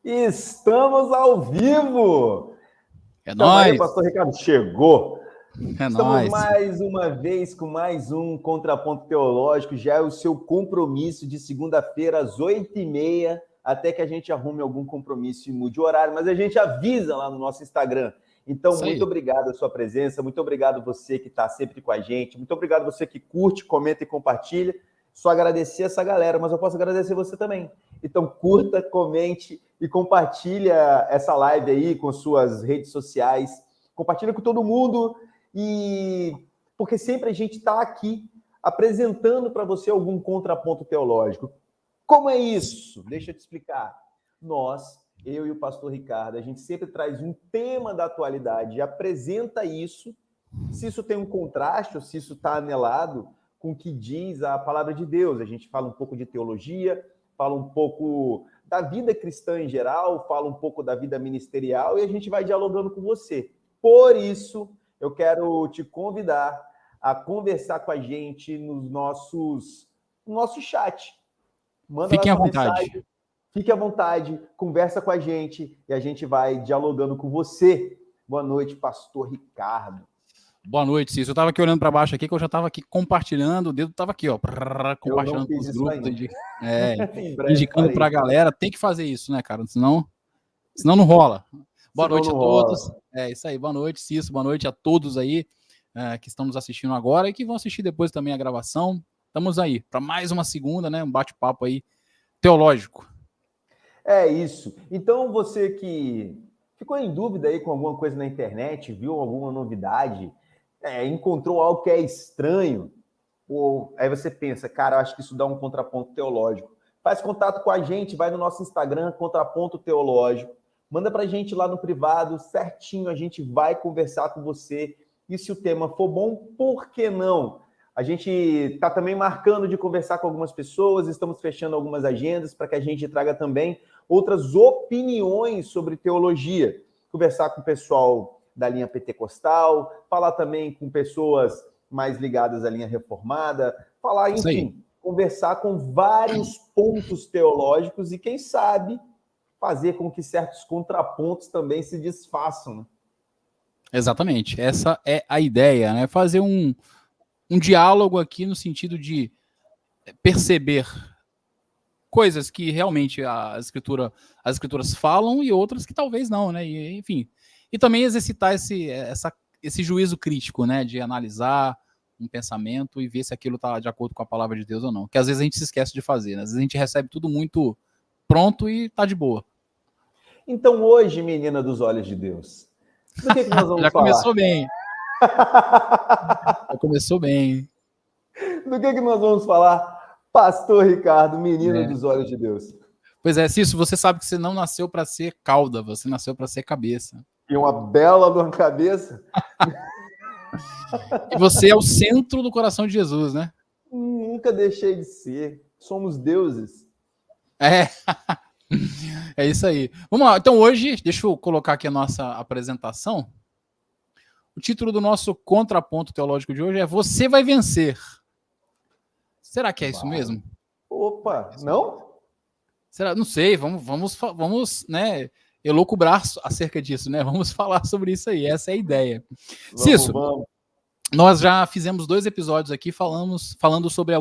Estamos ao vivo! É Estamos aí, nóis! pastor Ricardo chegou. É Estamos nóis! mais uma vez com mais um Contraponto Teológico. Já é o seu compromisso de segunda-feira às 8h30, até que a gente arrume algum compromisso e mude o horário, mas a gente avisa lá no nosso Instagram. Então, Isso muito aí. obrigado a sua presença, muito obrigado você que está sempre com a gente, muito obrigado você que curte, comenta e compartilha. Só agradecer essa galera, mas eu posso agradecer você também. Então, curta, comente e compartilha essa live aí com suas redes sociais. Compartilha com todo mundo e porque sempre a gente está aqui apresentando para você algum contraponto teológico. Como é isso? Deixa eu te explicar. Nós, eu e o pastor Ricardo, a gente sempre traz um tema da atualidade e apresenta isso, se isso tem um contraste ou se isso está anelado com o que diz a palavra de Deus. A gente fala um pouco de teologia, fala um pouco da vida cristã em geral, fala um pouco da vida ministerial e a gente vai dialogando com você. Por isso, eu quero te convidar a conversar com a gente no nosso chat. Manda lá Fiquem à sua vontade. mensagem, fique à vontade, conversa com a gente e a gente vai dialogando com você. Boa noite, pastor Ricardo. Boa noite, Cícero. Eu estava aqui olhando para baixo aqui, que eu já estava aqui compartilhando, o dedo estava aqui, ó, compartilhando com os grupos, indicando para a galera. Tem que fazer isso, né, cara? Senão não rola. Boa noite a todos. É isso aí, boa noite, Cícero. Boa noite a todos aí que estão nos assistindo agora e que vão assistir depois também a gravação. Estamos aí para mais uma segunda, né? Um bate-papo aí teológico. É isso. Então, você que ficou em dúvida aí com alguma coisa na internet, viu alguma novidade, encontrou algo que é estranho, ou aí você pensa, cara, eu acho que isso dá um contraponto teológico. Faz contato com a gente, vai no nosso Instagram, Contraponto Teológico, manda pra gente lá no privado, certinho, a gente vai conversar com você. E se o tema for bom, por que não? A gente está também marcando de conversar com algumas pessoas, estamos fechando algumas agendas para que a gente traga também outras opiniões sobre teologia. Conversar com o pessoal da linha pentecostal, falar também com pessoas mais ligadas à linha reformada, falar, enfim, conversar com vários pontos teológicos e, quem sabe, fazer com que certos contrapontos também se desfaçam. Né? Exatamente, essa é a ideia, né? Fazer um diálogo aqui no sentido de perceber coisas que realmente as escrituras falam e outras que talvez não, né? E, enfim, e também exercitar esse juízo crítico, né? De analisar um pensamento e ver se aquilo está de acordo com a palavra de Deus ou não. Que às vezes a gente se esquece de fazer, né? Às vezes a gente recebe tudo muito pronto e tá de boa. Então hoje, menina dos olhos de Deus, do que nós vamos Já falar? Começou bem. Já começou bem. Do que nós vamos falar? Pastor Ricardo, menino dos olhos de Deus. Pois é, Cício, você sabe que você não nasceu para ser cauda, você nasceu para ser cabeça. E uma bela de uma cabeça. E você é o centro do coração de Jesus, né? Nunca deixei de ser. Somos deuses. É isso aí. Vamos lá. Então hoje, deixa eu colocar aqui a nossa apresentação. O título do nosso contraponto teológico de hoje é Você vai vencer. Será que é isso mesmo? Opa, não? Será? Não sei, vamos, né, elocubrar acerca disso, né? Vamos falar sobre isso aí, essa é a ideia. Cício, nós já fizemos 2 episódios aqui falando sobre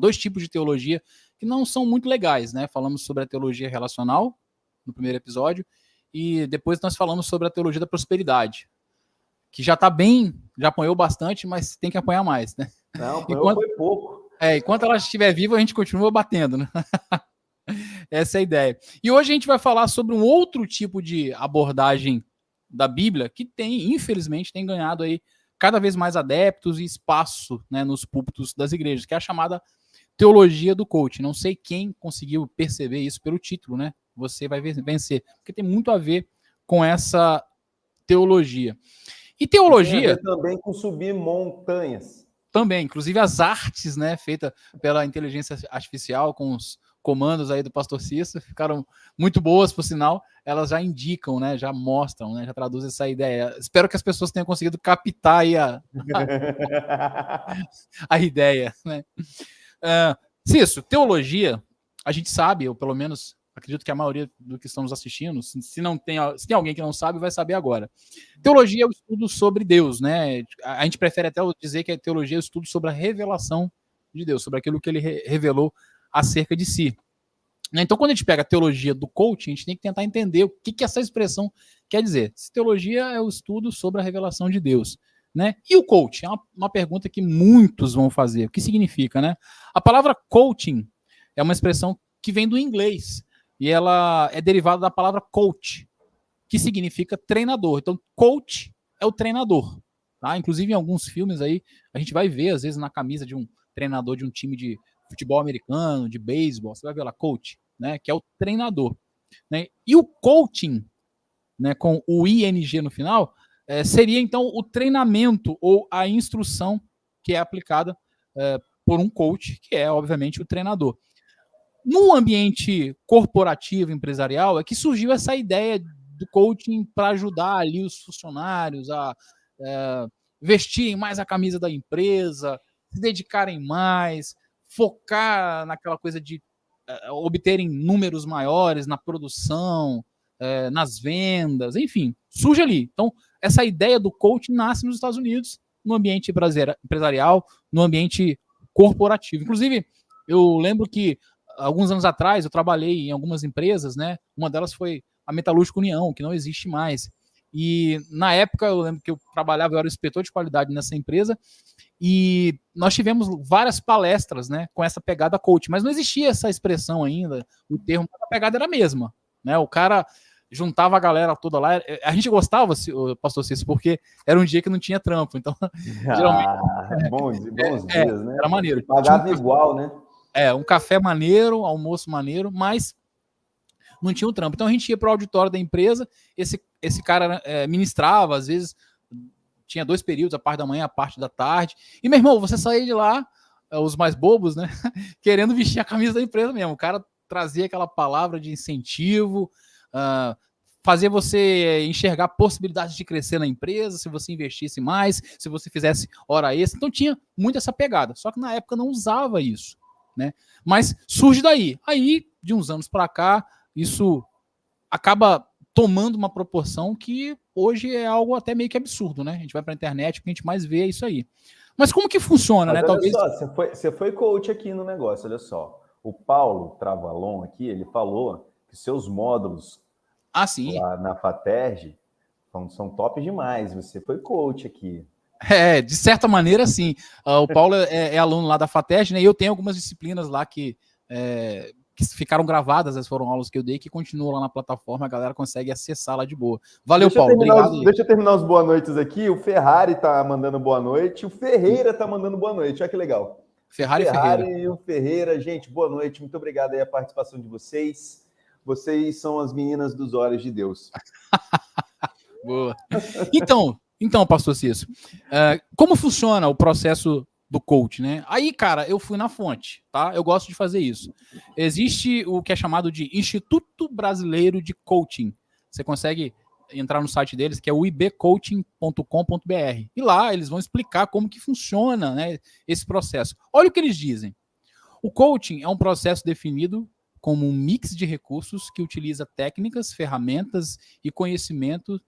dois tipos de teologia que não são muito legais, né? Falamos sobre a teologia relacional no primeiro episódio e depois nós falamos sobre a teologia da prosperidade, que já está bem, já apanhou bastante, mas tem que apanhar mais, né? Não, foi pouco. Enquanto ela estiver viva, a gente continua batendo, né? Essa é a ideia. E hoje a gente vai falar sobre um outro tipo de abordagem da Bíblia que infelizmente, tem ganhado aí cada vez mais adeptos e espaço, né, nos púlpitos das igrejas, que é a chamada teologia do coach. Não sei quem conseguiu perceber isso pelo título, né? Você vai vencer, porque tem muito a ver com essa teologia. E teologia... Tem a ver também com subir montanhas. Também, inclusive as artes, né, feitas pela inteligência artificial com os comandos aí do pastor Cícero, ficaram muito boas, por sinal, elas já indicam, né, já mostram, né, já traduzem essa ideia. Espero que as pessoas tenham conseguido captar aí a ideia, né. Cícero, teologia, a gente sabe, ou pelo menos acredito que a maioria do que estamos assistindo, se tem alguém que não sabe, vai saber agora. Teologia é o estudo sobre Deus, né? A gente prefere até dizer que a teologia é o estudo sobre a revelação de Deus, sobre aquilo que ele revelou acerca de si. Então, quando a gente pega a teologia do coaching, a gente tem que tentar entender o que essa expressão quer dizer. Se teologia é o estudo sobre a revelação de Deus, né? E o coaching? É uma pergunta que muitos vão fazer. O que significa, né? A palavra coaching é uma expressão que vem do inglês e ela é derivada da palavra coach, que significa treinador. Então, coach é o treinador. Tá? Inclusive, em alguns filmes aí, a gente vai ver, às vezes, na camisa de um treinador de um time de futebol americano, de beisebol, você vai ver lá, coach, né, que é o treinador. Né? E o coaching, né, com o ING no final, seria, então, o treinamento ou a instrução que é aplicada por um coach, que é, obviamente, o treinador. No ambiente corporativo, empresarial, é que surgiu essa ideia do coaching para ajudar ali os funcionários a vestirem mais a camisa da empresa, se dedicarem mais, focar naquela coisa de obterem números maiores na produção, nas vendas, enfim, surge ali. Então, essa ideia do coaching nasce nos Estados Unidos, no ambiente empresarial, no ambiente corporativo. Inclusive, eu lembro que alguns anos atrás eu trabalhei em algumas empresas, né? Uma delas foi a Metalúrgica União, que não existe mais. E na época eu lembro que eu trabalhava, eu era inspetor de qualidade nessa empresa, e nós tivemos várias palestras, né, com essa pegada coach, mas não existia essa expressão ainda, o termo, a pegada era a mesma, né? O cara juntava a galera toda lá, a gente gostava, pastor Cícero, porque era um dia que não tinha trampo, então geralmente bons dias, né? Era maneiro. Pagava igual, né? Um café maneiro, almoço maneiro, mas não tinha um trampo. Então a gente ia para o auditório da empresa, esse cara ministrava, às vezes tinha 2 períodos, a parte da manhã, a parte da tarde. E, meu irmão, você saía de lá, os mais bobos, né? Querendo vestir a camisa da empresa mesmo. O cara trazia aquela palavra de incentivo, fazer você enxergar possibilidades de crescer na empresa, se você investisse mais, se você fizesse hora extra. Então tinha muito essa pegada. Só que na época não usava isso, né? Mas surge daí. Aí, de uns anos para cá, isso acaba tomando uma proporção que hoje é algo até meio que absurdo, né? A gente vai para a internet, o que a gente mais vê é isso aí. Mas como que funciona, né? Talvez só, você foi coach aqui no negócio, olha só. O Paulo Travalon aqui, ele falou que seus módulos lá na FATERJ são top demais. Você foi coach aqui. De certa maneira, sim. O Paulo é aluno lá da FATERJ, né? E eu tenho algumas disciplinas lá que ficaram gravadas, essas foram aulas que eu dei, que continuam lá na plataforma, a galera consegue acessar lá de boa. Valeu, Paulo. Obrigado. Deixa eu terminar os boa noites aqui. O Ferrari tá mandando boa noite, o Ferreira tá mandando boa noite. Olha que legal. Ferrari e o Ferreira. Gente, boa noite. Muito obrigado aí a participação de vocês. Vocês são as meninas dos olhos de Deus. Boa. Então, pastor Cícero, como funciona o processo do coach, né? Aí, cara, eu fui na fonte, tá? Eu gosto de fazer isso. Existe o que é chamado de Instituto Brasileiro de Coaching. Você consegue entrar no site deles, que é o ibcoaching.com.br. E lá eles vão explicar como que funciona, né, esse processo. Olha o que eles dizem. O coaching é um processo definido como um mix de recursos que utiliza técnicas, ferramentas e conhecimentos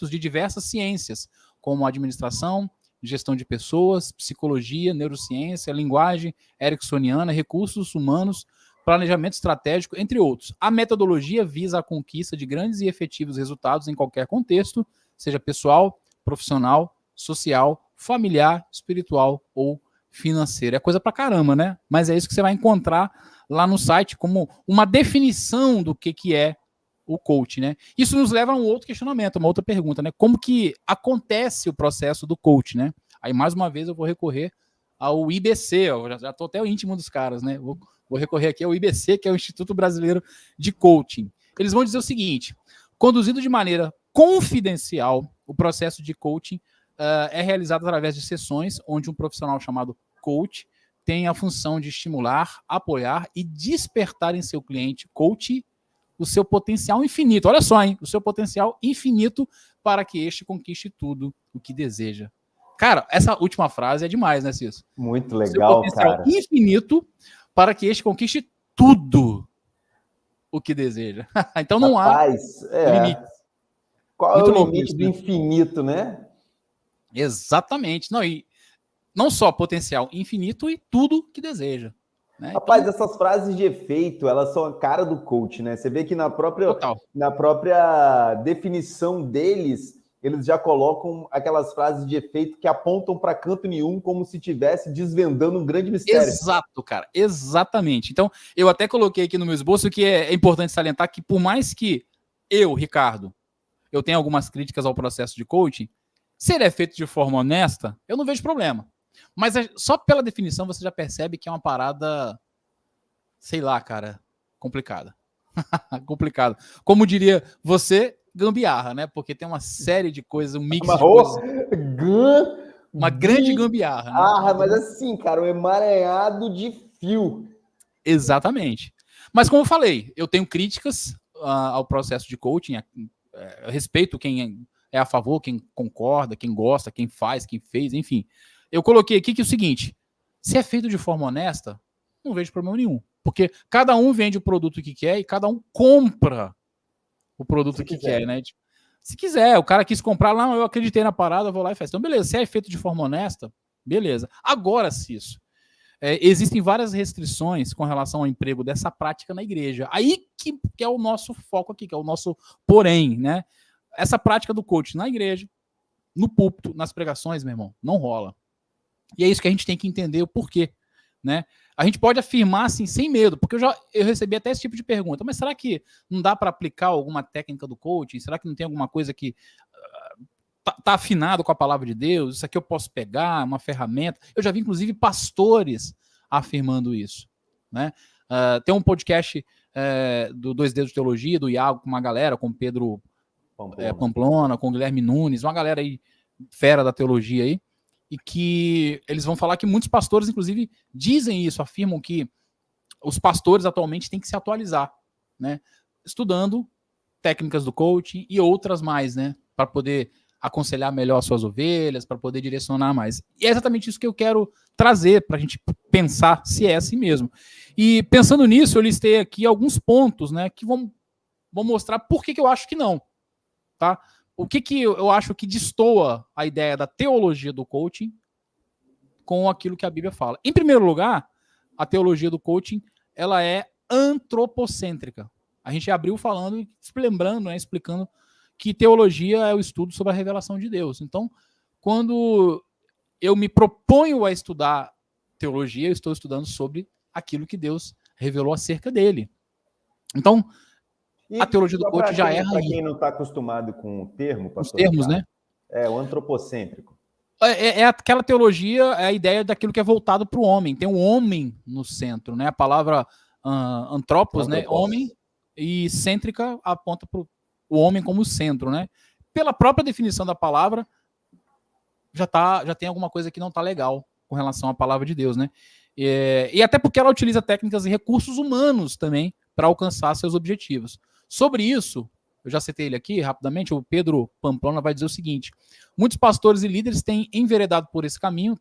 de diversas ciências, como administração, gestão de pessoas, psicologia, neurociência, linguagem ericksoniana, recursos humanos, planejamento estratégico, entre outros. A metodologia visa a conquista de grandes e efetivos resultados em qualquer contexto, seja pessoal, profissional, social, familiar, espiritual ou financeiro. É coisa pra caramba, né? Mas é isso que você vai encontrar lá no site como uma definição do que é o coach, né? Isso nos leva a um outro questionamento, uma outra pergunta, né? Como que acontece o processo do coach, né? Aí, mais uma vez, eu vou recorrer ao IBC, eu já estou até o íntimo dos caras, né? Vou recorrer aqui ao IBC, que é o Instituto Brasileiro de Coaching. Eles vão dizer o seguinte: conduzido de maneira confidencial, o processo de coaching é realizado através de sessões onde um profissional chamado coach tem a função de estimular, apoiar e despertar em seu cliente coach o seu potencial infinito. Olha só, hein? O seu potencial infinito para que este conquiste tudo o que deseja. Cara, essa última frase é demais, né, Cícero? Muito legal, cara. Infinito para que este conquiste tudo. o que deseja. Então não Rapaz, há limite. Qual Muito é o louco limite isso, do né? infinito, né? Exatamente. Não, e não só potencial infinito e tudo que deseja. Né? Rapaz, Então, essas frases de efeito, elas são a cara do coach, né? Você vê que total. na própria definição deles, eles já colocam aquelas frases de efeito que apontam para canto nenhum, como se estivesse desvendando um grande mistério. Exato, cara. Exatamente. Então, eu até coloquei aqui no meu esboço que é importante salientar que por mais que eu, Ricardo, eu tenha algumas críticas ao processo de coaching, se ele é feito de forma honesta, eu não vejo problema. Mas só pela definição você já percebe que é uma parada, sei lá, cara, complicada. Complicado. Como diria você, gambiarra, né? Porque tem uma série de coisas, um mix de coisas. Uma grande gambiarra, né? Mas assim, cara, um emaranhado de fio. Exatamente. Mas como eu falei, eu tenho críticas ao processo de coaching, eu respeito quem é a favor, quem concorda, quem gosta, quem faz, quem fez, enfim. Eu coloquei aqui que é o seguinte, se é feito de forma honesta, não vejo problema nenhum. Porque cada um vende o produto que quer e cada um compra o produto que quer, né? Tipo, se quiser, o cara quis comprar lá, eu acreditei na parada, vou lá e faço. Então, beleza, se é feito de forma honesta, beleza. Agora, Cício, existem várias restrições com relação ao emprego dessa prática na igreja. Aí que é o nosso foco aqui, que é o nosso porém, né? Essa prática do coaching na igreja, no púlpito, nas pregações, meu irmão, não rola. E é isso que a gente tem que entender o porquê, né? A gente pode afirmar assim sem medo, porque eu recebi até esse tipo de pergunta, mas será que não dá para aplicar alguma técnica do coaching? Será que não tem alguma coisa que tá afinado com a palavra de Deus? Isso aqui eu posso pegar, uma ferramenta? Eu já vi, inclusive, pastores afirmando isso, né? Tem um podcast do Dois Dedos de Teologia, do Iago, com uma galera, com Pedro Pamplona, com Guilherme Nunes, uma galera aí, fera da teologia aí, e que eles vão falar que muitos pastores, inclusive, dizem isso, afirmam que os pastores atualmente têm que se atualizar, né? Estudando técnicas do coaching e outras mais, né? Para poder aconselhar melhor as suas ovelhas, para poder direcionar mais. E é exatamente isso que eu quero trazer para a gente pensar se é assim mesmo. E pensando nisso, eu listei aqui alguns pontos, né, que vão mostrar por que eu acho que não, tá? O que eu acho que destoa a ideia da teologia do coaching com aquilo que a Bíblia fala. Em primeiro lugar, a teologia do coaching, ela é antropocêntrica. A gente abriu falando, lembrando, né, explicando que teologia é o estudo sobre a revelação de Deus. Então, quando eu me proponho a estudar teologia, eu estou estudando sobre aquilo que Deus revelou acerca dele. Então, a teologia do coaching já erra aí. Para quem não está acostumado com o termo, pastor, os termos, Ricardo, né? É o antropocêntrico. É aquela teologia, é a ideia daquilo que é voltado para o homem. Tem um homem no centro, né? A palavra antropos, né? Homem, e cêntrica aponta para o homem como centro, né? Pela própria definição da palavra, já tem alguma coisa que não está legal com relação à palavra de Deus, né? E até porque ela utiliza técnicas e recursos humanos também para alcançar seus objetivos. Sobre isso, eu já citei ele aqui rapidamente, o Pedro Pamplona vai dizer o seguinte: muitos pastores e líderes têm enveredado por esse caminho,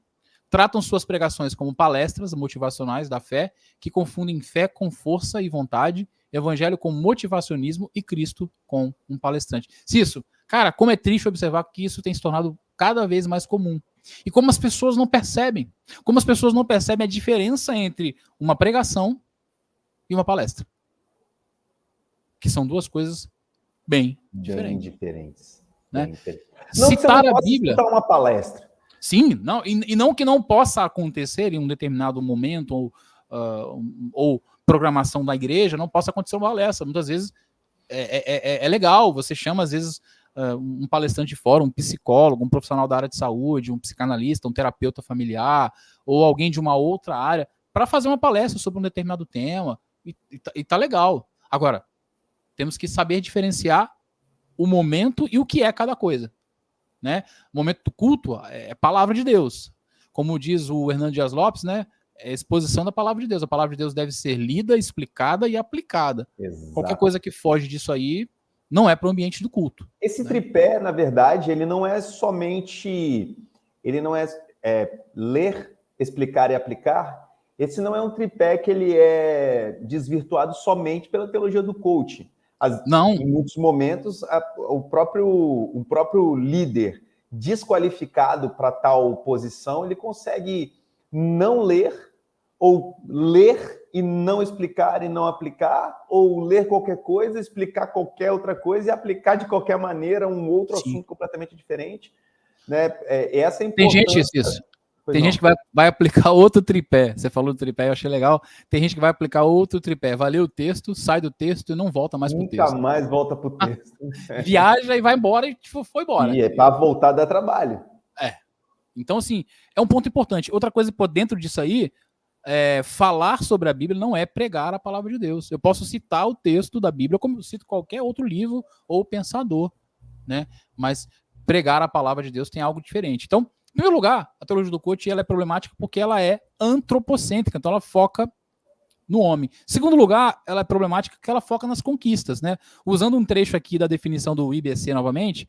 tratam suas pregações como palestras motivacionais da fé, que confundem fé com força e vontade, evangelho com motivacionismo e Cristo com um palestrante. Isso, cara, como é triste observar que isso tem se tornado cada vez mais comum. E como as pessoas não percebem. Como as pessoas não percebem a diferença entre uma pregação e uma palestra. Que são duas coisas bem diferentes. Né? Bem diferentes. Não citar a Bíblia. Citar uma palestra. Sim, não, e não que não possa acontecer em um determinado momento ou programação da igreja, não possa acontecer uma palestra. Muitas vezes é legal, você chama às vezes um palestrante de fora, um psicólogo, um profissional da área de saúde, um psicanalista, um terapeuta familiar, ou alguém de uma outra área, para fazer uma palestra sobre um determinado tema, e tá legal. Agora, temos que saber diferenciar o momento e o que é cada coisa. Né? O momento do culto é palavra de Deus. Como diz o Hernando Dias Lopes, né? É exposição da palavra de Deus. A palavra de Deus deve ser lida, explicada e aplicada. Exato. Qualquer coisa que foge disso aí não é para o ambiente do culto. Esse tripé, na verdade, ele não é somente... Ele não é ler, explicar e aplicar. esse não é um tripé que ele é desvirtuado somente pela teologia do coaching. Não. Em muitos momentos, o próprio líder desqualificado para tal posição, ele consegue não ler, ou ler e não explicar e não aplicar, ou ler qualquer coisa, explicar qualquer outra coisa e aplicar de qualquer maneira um outro assunto completamente diferente. Né? Essa é a importância. Tem gente isso. Tem gente que vai aplicar outro tripé. Você falou do tripé, eu achei legal. Tem gente que vai aplicar outro tripé. Vai ler o texto, sai do texto e não volta mais pro texto. Nunca mais volta pro texto. Viaja e vai embora e tipo, foi embora. E para voltar dá trabalho. Então, assim, é um ponto importante. Outra coisa, por dentro disso aí, falar sobre a Bíblia não é pregar a palavra de Deus. Eu posso citar o texto da Bíblia como eu cito qualquer outro livro ou pensador, né? Mas pregar a palavra de Deus tem algo diferente. Então, em primeiro lugar, a teologia do coaching ela é problemática porque ela é antropocêntrica, então ela foca no homem. Em segundo lugar, ela é problemática porque ela foca nas conquistas, né? Usando um trecho aqui da definição do IBC novamente,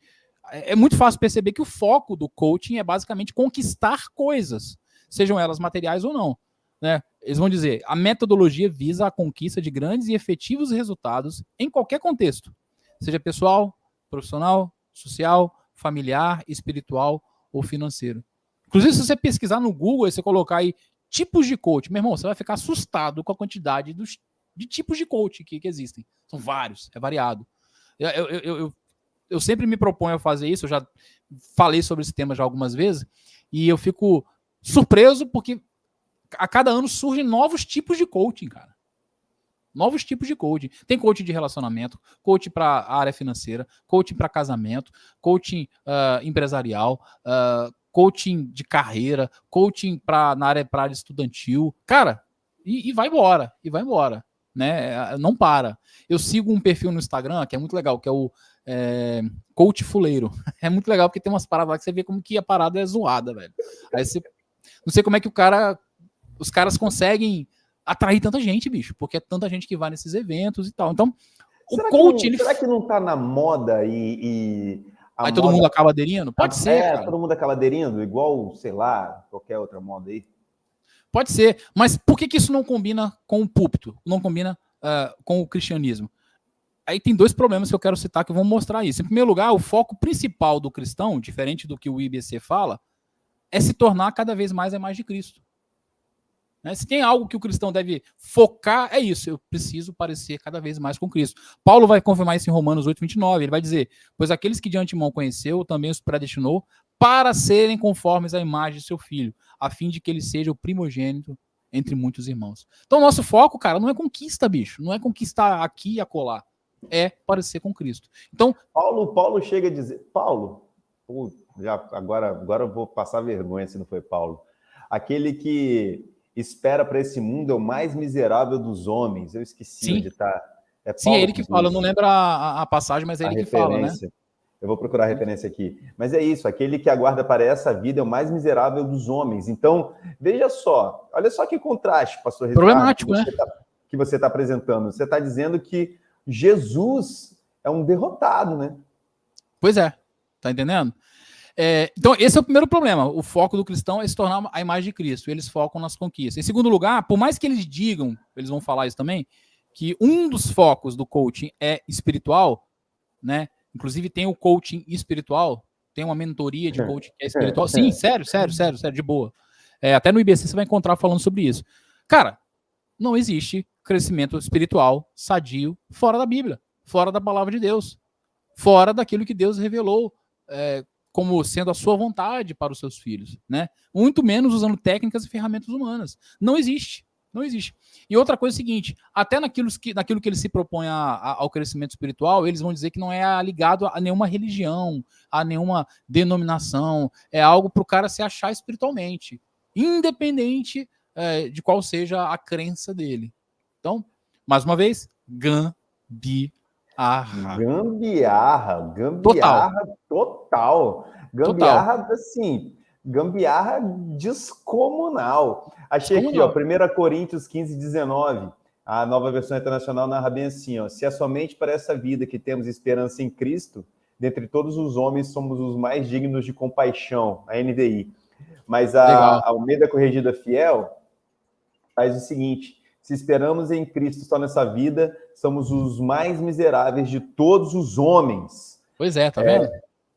é muito fácil perceber que o foco do coaching é basicamente conquistar coisas, sejam elas materiais ou não, né? Eles vão dizer, a metodologia visa a conquista de grandes e efetivos resultados em qualquer contexto, seja pessoal, profissional, social, familiar, espiritual ou financeiro. Inclusive, se você pesquisar no Google e você colocar aí tipos de coach, meu irmão, você vai ficar assustado com a quantidade de tipos de coach que existem. São vários, é variado. Eu sempre me proponho a fazer isso, eu já falei sobre esse tema já algumas vezes, e eu fico surpreso porque a cada ano surgem novos tipos de coaching, cara. Novos tipos de coaching. Tem coaching de relacionamento, coaching para a área financeira, coaching para casamento, coaching empresarial, coaching de carreira, coaching na área estudantil. Cara, e vai embora, né? Não para. Eu sigo um perfil no Instagram que é muito legal, que é o Coach Fuleiro. É muito legal porque tem umas paradas lá que você vê como que a parada é zoada, velho. Aí você... Não sei como é que os caras conseguem atrair tanta gente, bicho, porque é tanta gente que vai nesses eventos e tal. Então, será que não tá na moda aí todo mundo acaba aderindo? Pode ser, cara. Todo mundo acaba aderindo, igual, sei lá, qualquer outra moda aí. Pode ser, mas por que isso não combina com o púlpito? Não combina com o cristianismo? Aí tem dois problemas que eu quero citar que vão mostrar isso. Em primeiro lugar, o foco principal do cristão, diferente do que o IBC fala, é se tornar cada vez mais a imagem de Cristo. Se tem algo que o cristão deve focar, é isso. Eu preciso parecer cada vez mais com Cristo. Paulo vai confirmar isso em Romanos 8:29. Ele vai dizer, pois aqueles que de antemão conheceu, também os predestinou para serem conformes à imagem de seu filho, a fim de que ele seja o primogênito entre muitos irmãos. Então, o nosso foco, cara, não é conquista, bicho. Não é conquistar aqui e acolá. É parecer com Cristo. Então, Paulo chega a dizer... Paulo, agora eu vou passar vergonha se não foi Paulo. Aquele que espera para esse mundo é o mais miserável dos homens. Eu esqueci onde está. Sim, é ele que fala. Eu não lembro a passagem, mas é ele que fala, né? Eu vou procurar a referência aqui. Mas é isso, aquele que aguarda para essa vida é o mais miserável dos homens. Então, veja só, olha só que contraste, pastor Ricardo, problemático, né? Que você está apresentando. Você está dizendo que Jesus é um derrotado, né? Pois é, tá entendendo? Então, esse é o primeiro problema. O foco do cristão é se tornar a imagem de Cristo. Eles focam nas conquistas. Em segundo lugar, por mais que eles digam, eles vão falar isso também, que um dos focos do coaching é espiritual, né? Inclusive tem o coaching espiritual, tem uma mentoria de coaching que é espiritual. Sim, sério, de boa. Até no IBC você vai encontrar falando sobre isso. Cara, não existe crescimento espiritual sadio fora da Bíblia, fora da palavra de Deus, fora daquilo que Deus revelou como sendo a sua vontade para os seus filhos, né? Muito menos usando técnicas e ferramentas humanas. Não existe. Não existe. E outra coisa é o seguinte, até naquilo que eles se propõem ao crescimento espiritual, eles vão dizer que não é ligado a nenhuma religião, a nenhuma denominação, é algo para o cara se achar espiritualmente, independente de qual seja a crença dele. Então, mais uma vez, gambiarra. Gambiarra total. Gambiarra, assim, gambiarra descomunal. Achei aqui, ó, 1 Coríntios 15:19, a Nova Versão Internacional narra bem assim, ó, se é somente para essa vida que temos esperança em Cristo, dentre todos os homens somos os mais dignos de compaixão, a NVI. Mas a Almeida Corrigida Fiel Faz o seguinte: se esperamos em Cristo só nessa vida, somos os mais miseráveis de todos os homens. Pois é, tá vendo?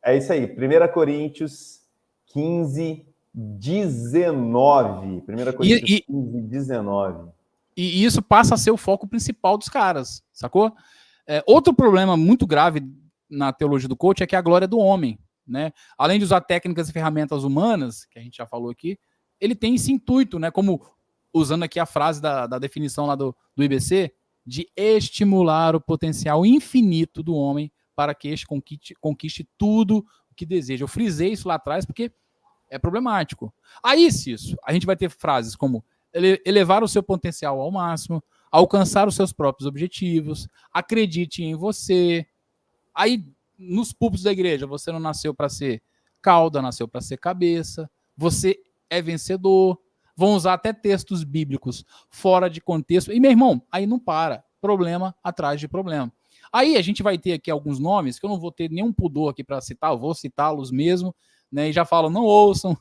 É isso aí. 1 Coríntios 15, 19. 1 Coríntios 15, 19. E isso passa a ser o foco principal dos caras, sacou? Outro problema muito grave na teologia do coach é que a glória é do homem, né? Além de usar técnicas e ferramentas humanas, que a gente já falou aqui, ele tem esse intuito, né? Como usando aqui a frase da definição lá do IBC, de estimular o potencial infinito do homem para que este conquiste tudo o que deseja. Eu frisei isso lá atrás porque é problemático. Aí, Cício, a gente vai ter frases como elevar o seu potencial ao máximo, alcançar os seus próprios objetivos, acredite em você. Aí, nos púlpitos da igreja, você não nasceu para ser cauda, nasceu para ser cabeça, você é vencedor. Vão usar até textos bíblicos fora de contexto. E, meu irmão, aí não para. Problema atrás de problema. Aí a gente vai ter aqui alguns nomes que eu não vou ter nenhum pudor aqui para citar, eu vou citá-los mesmo, né? E já falo, não ouçam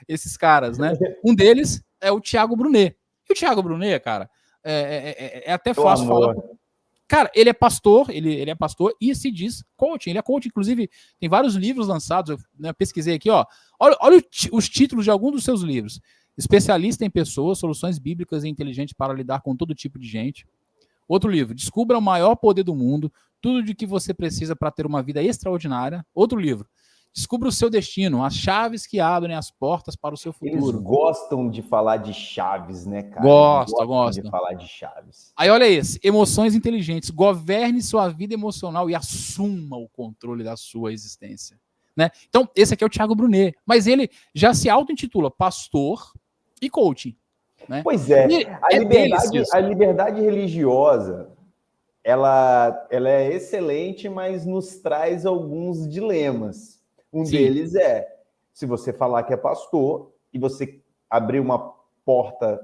esses caras, né? Um deles é o Thiago Brunet. E o Thiago Brunet, cara, é até fácil falar. Cara, ele é pastor e se diz coaching. Ele é coaching, inclusive, tem vários livros lançados. Eu pesquisei aqui, ó. Olha os títulos de alguns dos seus livros. Especialista em pessoas, soluções bíblicas e inteligentes para lidar com todo tipo de gente. Outro livro, Descubra o maior poder do mundo, tudo de que você precisa para ter uma vida extraordinária. Outro livro, Descubra o seu destino, as chaves que abrem as portas para o seu futuro. Eles gostam de falar de chaves, né, cara? Gostam de falar de chaves. Aí olha esse, Emoções Inteligentes, governe sua vida emocional e assuma o controle da sua existência. Né? Então, esse aqui é o Thiago Brunet, mas ele já se auto-intitula pastor e coaching. Né? Pois é, a liberdade religiosa, ela é excelente, mas nos traz alguns dilemas. Um deles é, se você falar que é pastor e você abrir uma porta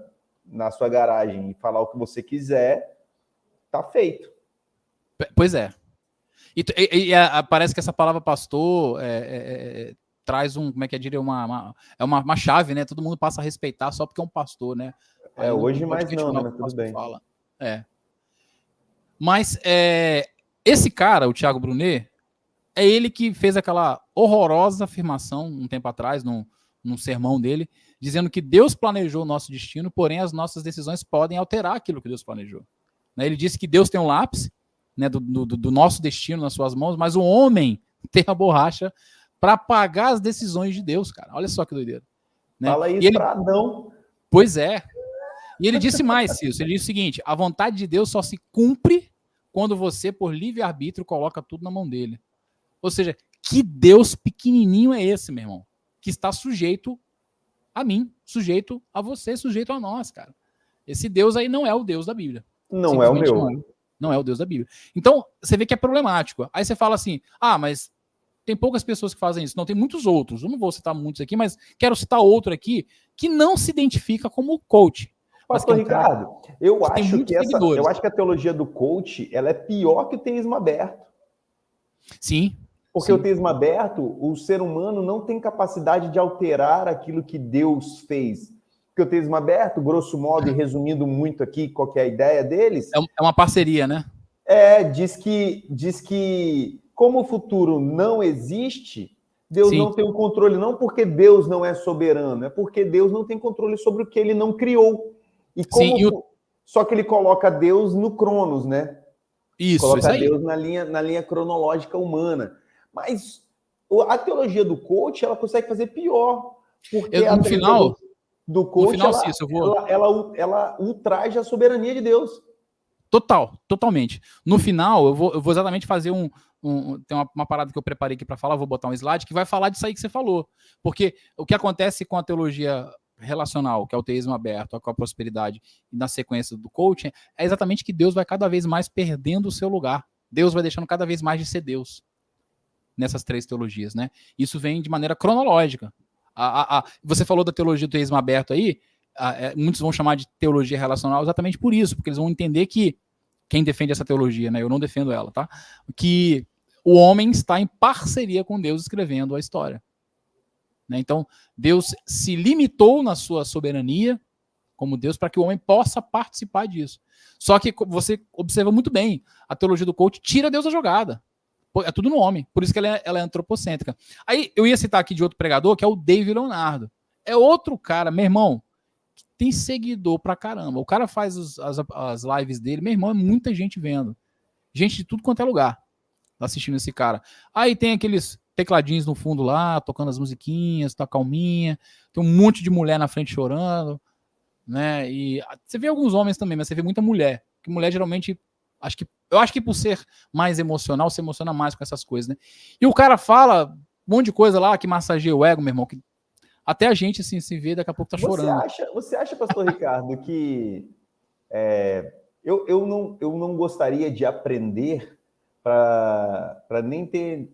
na sua garagem e falar o que você quiser, tá feito. Pois é. Parece que essa palavra pastor traz como é que eu diria, uma chave, né? Todo mundo passa a respeitar só porque é um pastor, né? Hoje mais não, né? Mas tudo bem. Fala. Mas esse cara, o Thiago Brunet, é ele que fez aquela horrorosa afirmação um tempo atrás, num sermão dele, dizendo que Deus planejou o nosso destino, porém as nossas decisões podem alterar aquilo que Deus planejou. Ele disse que Deus tem um lápis, né, do nosso destino nas suas mãos, mas o homem tem a borracha para apagar as decisões de Deus, cara. Olha só que doideira. Né? Fala isso para Adão. Pois é. E ele disse mais, Cício, ele disse o seguinte, a vontade de Deus só se cumpre quando você, por livre-arbítrio, coloca tudo na mão dele. Ou seja, que Deus pequenininho é esse, meu irmão? Que está sujeito a mim, sujeito a você, sujeito a nós, cara. Esse Deus aí não é o Deus da Bíblia. Não é o meu. Não é o Deus da Bíblia. Então, você vê que é problemático. Aí você fala assim, mas tem poucas pessoas que fazem isso. Não, tem muitos outros. Eu não vou citar muitos aqui, mas quero citar outro aqui que não se identifica como coach. Pastor Ricardo, eu acho que a teologia do coach ela é pior que o teísmo aberto. Sim. Porque o teísmo aberto, o ser humano não tem capacidade de alterar aquilo que Deus fez. Porque o teísmo aberto, grosso modo, e resumindo muito aqui qual que é a ideia deles... É uma parceria, né? Diz que como o futuro não existe, Deus não tem o controle, não porque Deus não é soberano, é porque Deus não tem controle sobre o que ele não criou. E só que ele coloca Deus no Cronos, né? Coloca Deus na linha cronológica humana. Mas a teologia do coach, ela consegue fazer pior. Porque no final do coach, ela ultraja a soberania de Deus. Totalmente. No final, eu vou exatamente fazer tem uma parada que eu preparei aqui para falar, vou botar um slide que vai falar disso aí que você falou. Porque o que acontece com a teologia relacional, que é o teísmo aberto, com a prosperidade, e na sequência do coaching, é exatamente que Deus vai cada vez mais perdendo o seu lugar. Deus vai deixando cada vez mais de ser Deus nessas três teologias, né? Isso vem de maneira cronológica. Você falou da teologia do teísmo aberto aí, muitos vão chamar de teologia relacional exatamente por isso, porque eles vão entender que quem defende essa teologia, né? Eu não defendo ela, tá? Que o homem está em parceria com Deus escrevendo a história. Né? Então, Deus se limitou na sua soberania como Deus, para que o homem possa participar disso. Só que você observa muito bem, a teologia do coach tira Deus da jogada. É tudo no homem, por isso que ela é antropocêntrica. Aí eu ia citar aqui de outro pregador, que é o David Leonardo. É outro cara, meu irmão, que tem seguidor pra caramba. O cara faz as lives dele, meu irmão, é muita gente vendo. Gente de tudo quanto é lugar assistindo esse cara. Aí tem aqueles tecladinhos no fundo lá, tocando as musiquinhas, tá calminha. Tem um monte de mulher na frente chorando, né? E você vê alguns homens também, mas você vê muita mulher. Porque mulher geralmente, eu acho que por ser mais emocional, se emociona mais com essas coisas, né? E o cara fala um monte de coisa lá que massageia o ego, meu irmão, que até a gente assim se vê, daqui a pouco tá chorando. Você acha, pastor Ricardo, que eu não gostaria de aprender para nem ter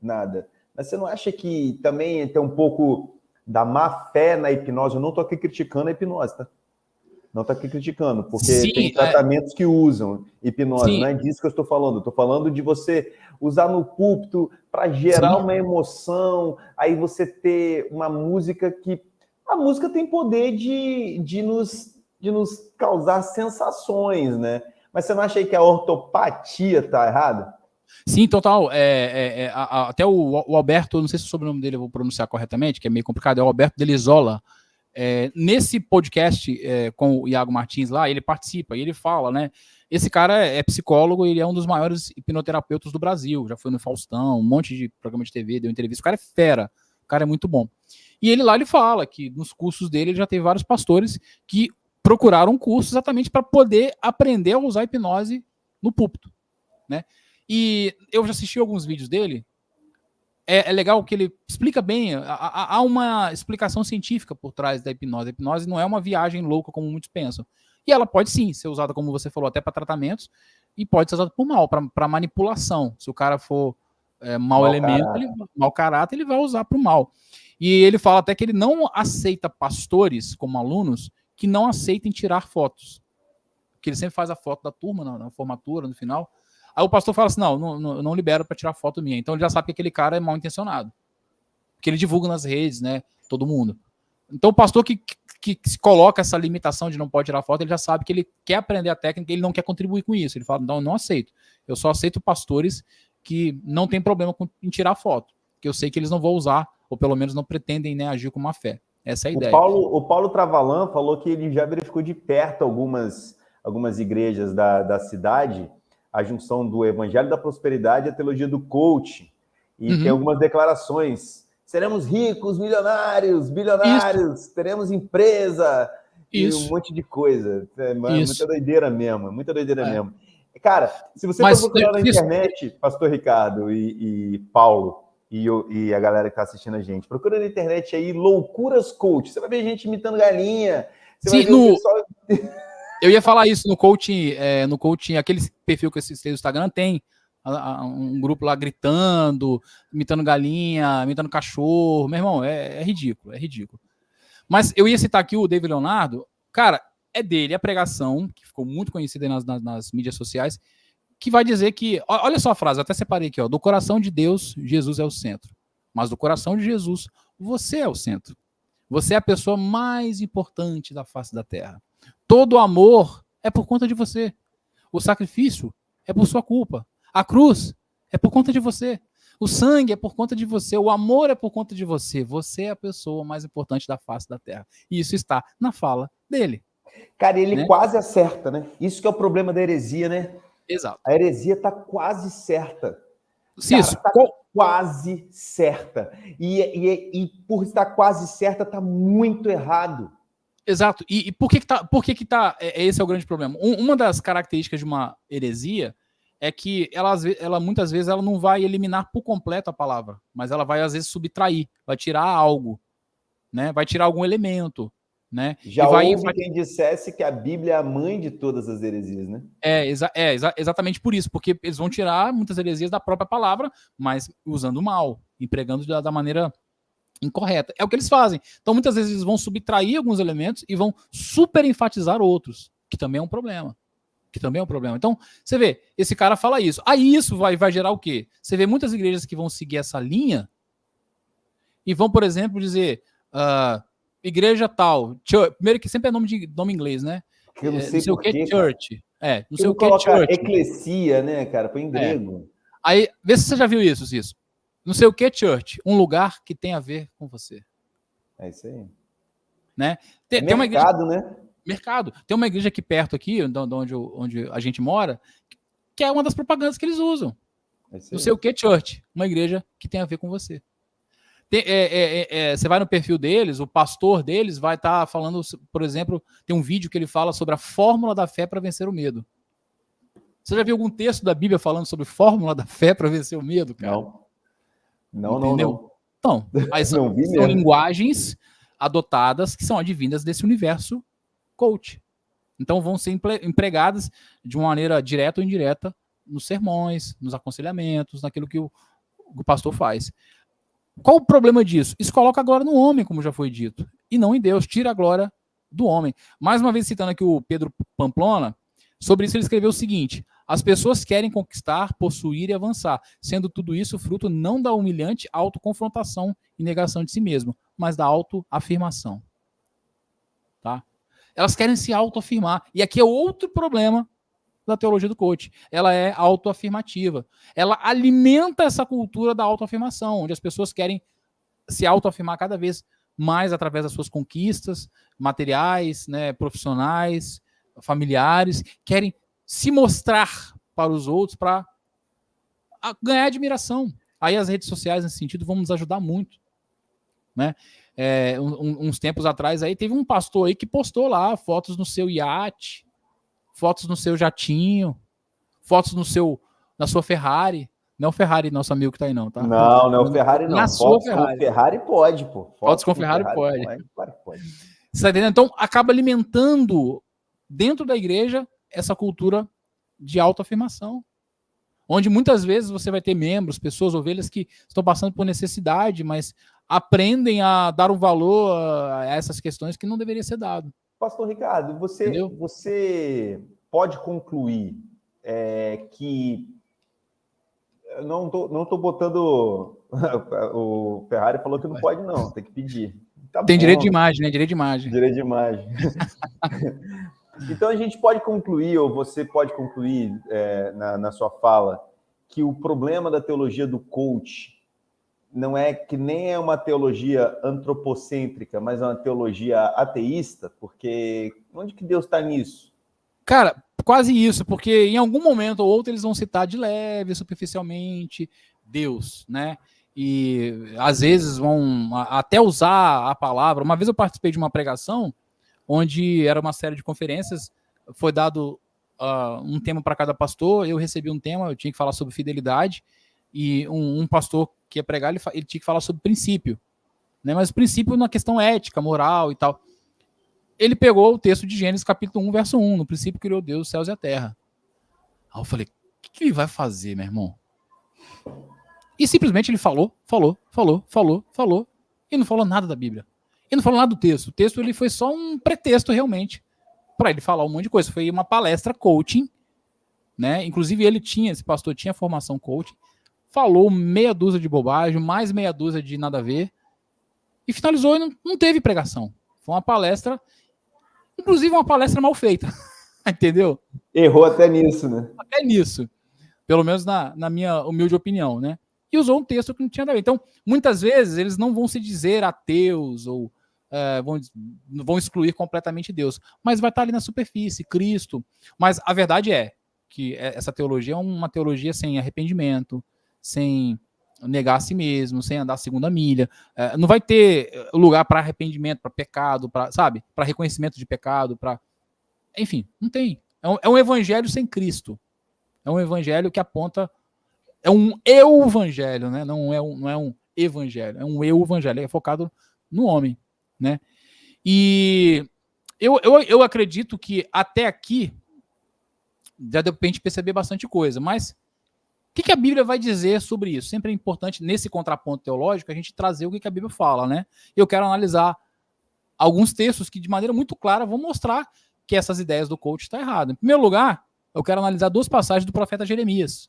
nada. Mas você não acha que também tem um pouco da má fé na hipnose? Eu não estou aqui criticando a hipnose, tá? Não estou aqui criticando, porque sim, tem tratamentos que usam hipnose, sim. Não é disso que eu estou falando. Eu estou falando de você usar no púlpito para gerar sim. uma emoção, aí você ter uma música que... A música tem poder de nos causar sensações, né? Mas você não acha aí que a ortopatia está errada? Sim, total. Até o Alberto, não sei se o sobrenome dele eu vou pronunciar corretamente, que é meio complicado, é o Alberto Delisola. Nesse podcast com o Iago Martins lá, ele participa e ele fala, né? Esse cara é psicólogo, ele é um dos maiores hipnoterapeutas do Brasil, já foi no Faustão, um monte de programa de TV, deu entrevista. O cara é fera, o cara é muito bom. E ele fala que nos cursos dele ele já teve vários pastores que procuraram um curso exatamente para poder aprender a usar a hipnose no púlpito, né? E eu já assisti alguns vídeos dele. É legal que ele explica bem, há uma explicação científica por trás da hipnose. A hipnose não é uma viagem louca como muitos pensam. E ela pode sim ser usada, como você falou, até para tratamentos, e pode ser usada por mal, para manipulação. Se o cara for mau elemento, mau caráter, ele vai usar para o mal. E ele fala até que ele não aceita pastores como alunos que não aceitem tirar fotos. Porque ele sempre faz a foto da turma na formatura, no final. Aí o pastor fala assim, não libero para tirar foto minha. Então ele já sabe que aquele cara é mal intencionado. Porque ele divulga nas redes, né? Todo mundo. Então o pastor que se coloca essa limitação de não pode tirar foto, ele já sabe que ele quer aprender a técnica e ele não quer contribuir com isso. Ele fala, não aceito. Eu só aceito pastores que não tem problema em tirar foto. Que eu sei que eles não vão usar, ou pelo menos não pretendem, né, agir com má fé. Essa é a ideia. O Paulo Travalan falou que ele já verificou de perto algumas igrejas da cidade, a junção do Evangelho da Prosperidade e a teologia do coach. E tem algumas declarações. Seremos ricos, milionários, bilionários, isso. Teremos empresa isso. E um monte de coisa. Muita doideira mesmo, muita doideira mesmo. Cara, se você for procurar na internet, pastor Ricardo e Paulo, e a galera que está assistindo a gente, procura na internet aí Loucuras Coach. Você vai ver gente imitando galinha. Você vai ver o pessoal... Eu ia falar isso no coaching, aquele perfil que eu citei do Instagram tem um grupo lá gritando, imitando galinha, imitando cachorro. Meu irmão, é ridículo, é ridículo. Mas eu ia citar aqui o David Leonardo, cara, é dele a pregação, que ficou muito conhecida nas mídias sociais, que vai dizer que, olha só a frase, eu até separei aqui, ó, do coração de Deus, Jesus é o centro, mas do coração de Jesus, você é o centro. Você é a pessoa mais importante da face da terra. Todo amor é por conta de você. O sacrifício é por sua culpa. A cruz é por conta de você. O sangue é por conta de você. O amor é por conta de você. Você é a pessoa mais importante da face da terra. E isso está na fala dele. Cara, ele quase acerta, né? Isso que é o problema da heresia, né? Exato. A heresia está quase certa. Isso. Tá quase certa. E por estar quase certa, está muito errado. Exato. E por que tá? Esse é o grande problema. Uma das características de uma heresia é que ela muitas vezes ela não vai eliminar por completo a palavra, mas ela vai às vezes subtrair, vai tirar algo, né? Vai tirar algum elemento, né? Já houve quem dissesse que a Bíblia é a mãe de todas as heresias, né? Exatamente por isso, porque eles vão tirar muitas heresias da própria palavra, mas usando mal, empregando da maneira incorreta. É o que eles fazem. Então, muitas vezes, eles vão subtrair alguns elementos e vão super enfatizar outros, que também é um problema. Então, você vê, esse cara fala isso. Aí isso vai gerar o quê? Você vê muitas igrejas que vão seguir essa linha e vão, por exemplo, dizer igreja tal. Primeiro que sempre é nome inglês, né? Que eu não sei o por quê, church. Não sei o que church. Eclesia, né, cara? Põe em grego. Aí, vê se você já viu isso. Não sei o que church. Um lugar que tem a ver com você. É isso aí. Né? Tem mercado, uma igreja, né? Mercado. Tem uma igreja aqui perto, aqui, onde a gente mora, que é uma das propagandas que eles usam. Não sei o que church. Uma igreja que tem a ver com você. Você vai no perfil deles, o pastor deles vai estar falando, por exemplo, tem um vídeo que ele fala sobre a fórmula da fé para vencer o medo. Você já viu algum texto da Bíblia falando sobre fórmula da fé para vencer o medo, cara? Não. Então, são linguagens adotadas que são advindas desse universo coach. Então vão ser empregadas de uma maneira direta ou indireta nos sermões, nos aconselhamentos, naquilo que o pastor faz. Qual o problema disso? Isso coloca a glória no homem, como já foi dito, e não em Deus, tira a glória do homem. Mais uma vez citando aqui o Pedro Pamplona, sobre isso ele escreveu o seguinte: as pessoas querem conquistar, possuir e avançar, sendo tudo isso fruto não da humilhante autoconfrontação e negação de si mesmo, mas da autoafirmação. Tá? Elas querem se autoafirmar. E aqui é outro problema da teologia do coach. Ela é autoafirmativa. Ela alimenta essa cultura da autoafirmação, onde as pessoas querem se autoafirmar cada vez mais através das suas conquistas materiais, né, profissionais, familiares, querem se mostrar para os outros para ganhar admiração. Aí as redes sociais, nesse sentido, vão nos ajudar muito. Né? Uns tempos atrás, aí teve um pastor aí que postou lá fotos no seu iate, fotos no seu jatinho, fotos na sua Ferrari. Não é o Ferrari, nosso amigo que tá aí, não, tá? Não é o Ferrari, não. Na sua Ferrari. Com Ferrari pode, pô. Fotos com Ferrari pode. Claro que pode. Você tá entendendo? Então, acaba alimentando dentro da igreja essa cultura de autoafirmação. Onde muitas vezes você vai ter membros, pessoas, ovelhas que estão passando por necessidade, mas aprendem a dar um valor a essas questões que não deveria ser dado. Pastor Ricardo, você pode concluir que eu não tô botando o Ferrari falou que não pode não, tem que pedir. Tá tem bom. Direito de imagem, né? Direito de imagem. Direito de imagem. Então a gente pode concluir, ou você pode concluir na sua fala, que o problema da teologia do coach não é que nem é uma teologia antropocêntrica, mas é uma teologia ateísta, porque onde que Deus está nisso? Cara, quase isso, porque em algum momento ou outro eles vão citar de leve, superficialmente, Deus, né? E às vezes vão até usar a palavra. Uma vez eu participei de uma pregação onde era uma série de conferências, foi dado um tema para cada pastor, eu recebi um tema, eu tinha que falar sobre fidelidade, e um pastor que ia pregar, ele tinha que falar sobre princípio, né? Mas princípio na questão ética, moral e tal. Ele pegou o texto de Gênesis capítulo 1, verso 1, no princípio criou Deus os céus e a terra. Aí eu falei, o que ele vai fazer, meu irmão? E simplesmente ele falou, e não falou nada da Bíblia. E não falou nada do texto. O texto ele foi só um pretexto, realmente, para ele falar um monte de coisa. Foi uma palestra coaching, né? Inclusive esse pastor tinha formação coaching, falou meia dúzia de bobagem, mais meia dúzia de nada a ver, e finalizou e não teve pregação. Foi uma palestra, inclusive uma palestra mal feita, entendeu? Errou até nisso, né? Até nisso, pelo menos na minha humilde opinião, né? E usou um texto que não tinha nada a ver. Então, muitas vezes, eles não vão se dizer ateus ou vão excluir completamente Deus, mas vai estar ali na superfície, Cristo. Mas a verdade é que essa teologia é uma teologia sem arrependimento, sem negar a si mesmo, sem andar a segunda milha. Não vai ter lugar para arrependimento, para pecado, para reconhecimento de pecado, enfim, não tem. É um evangelho sem Cristo. É um evangelho que aponta. É um eu-evangelho, né? Não é um evangelho, é um eu-evangelho, é focado no homem, né? E eu acredito que até aqui já deu pra gente perceber bastante coisa, mas o que a Bíblia vai dizer sobre isso? Sempre é importante, nesse contraponto teológico, a gente trazer o que a Bíblia fala, né? Eu quero analisar alguns textos que, de maneira muito clara, vão mostrar que essas ideias do coach estão erradas. Em primeiro lugar, eu quero analisar 2 passagens do profeta Jeremias,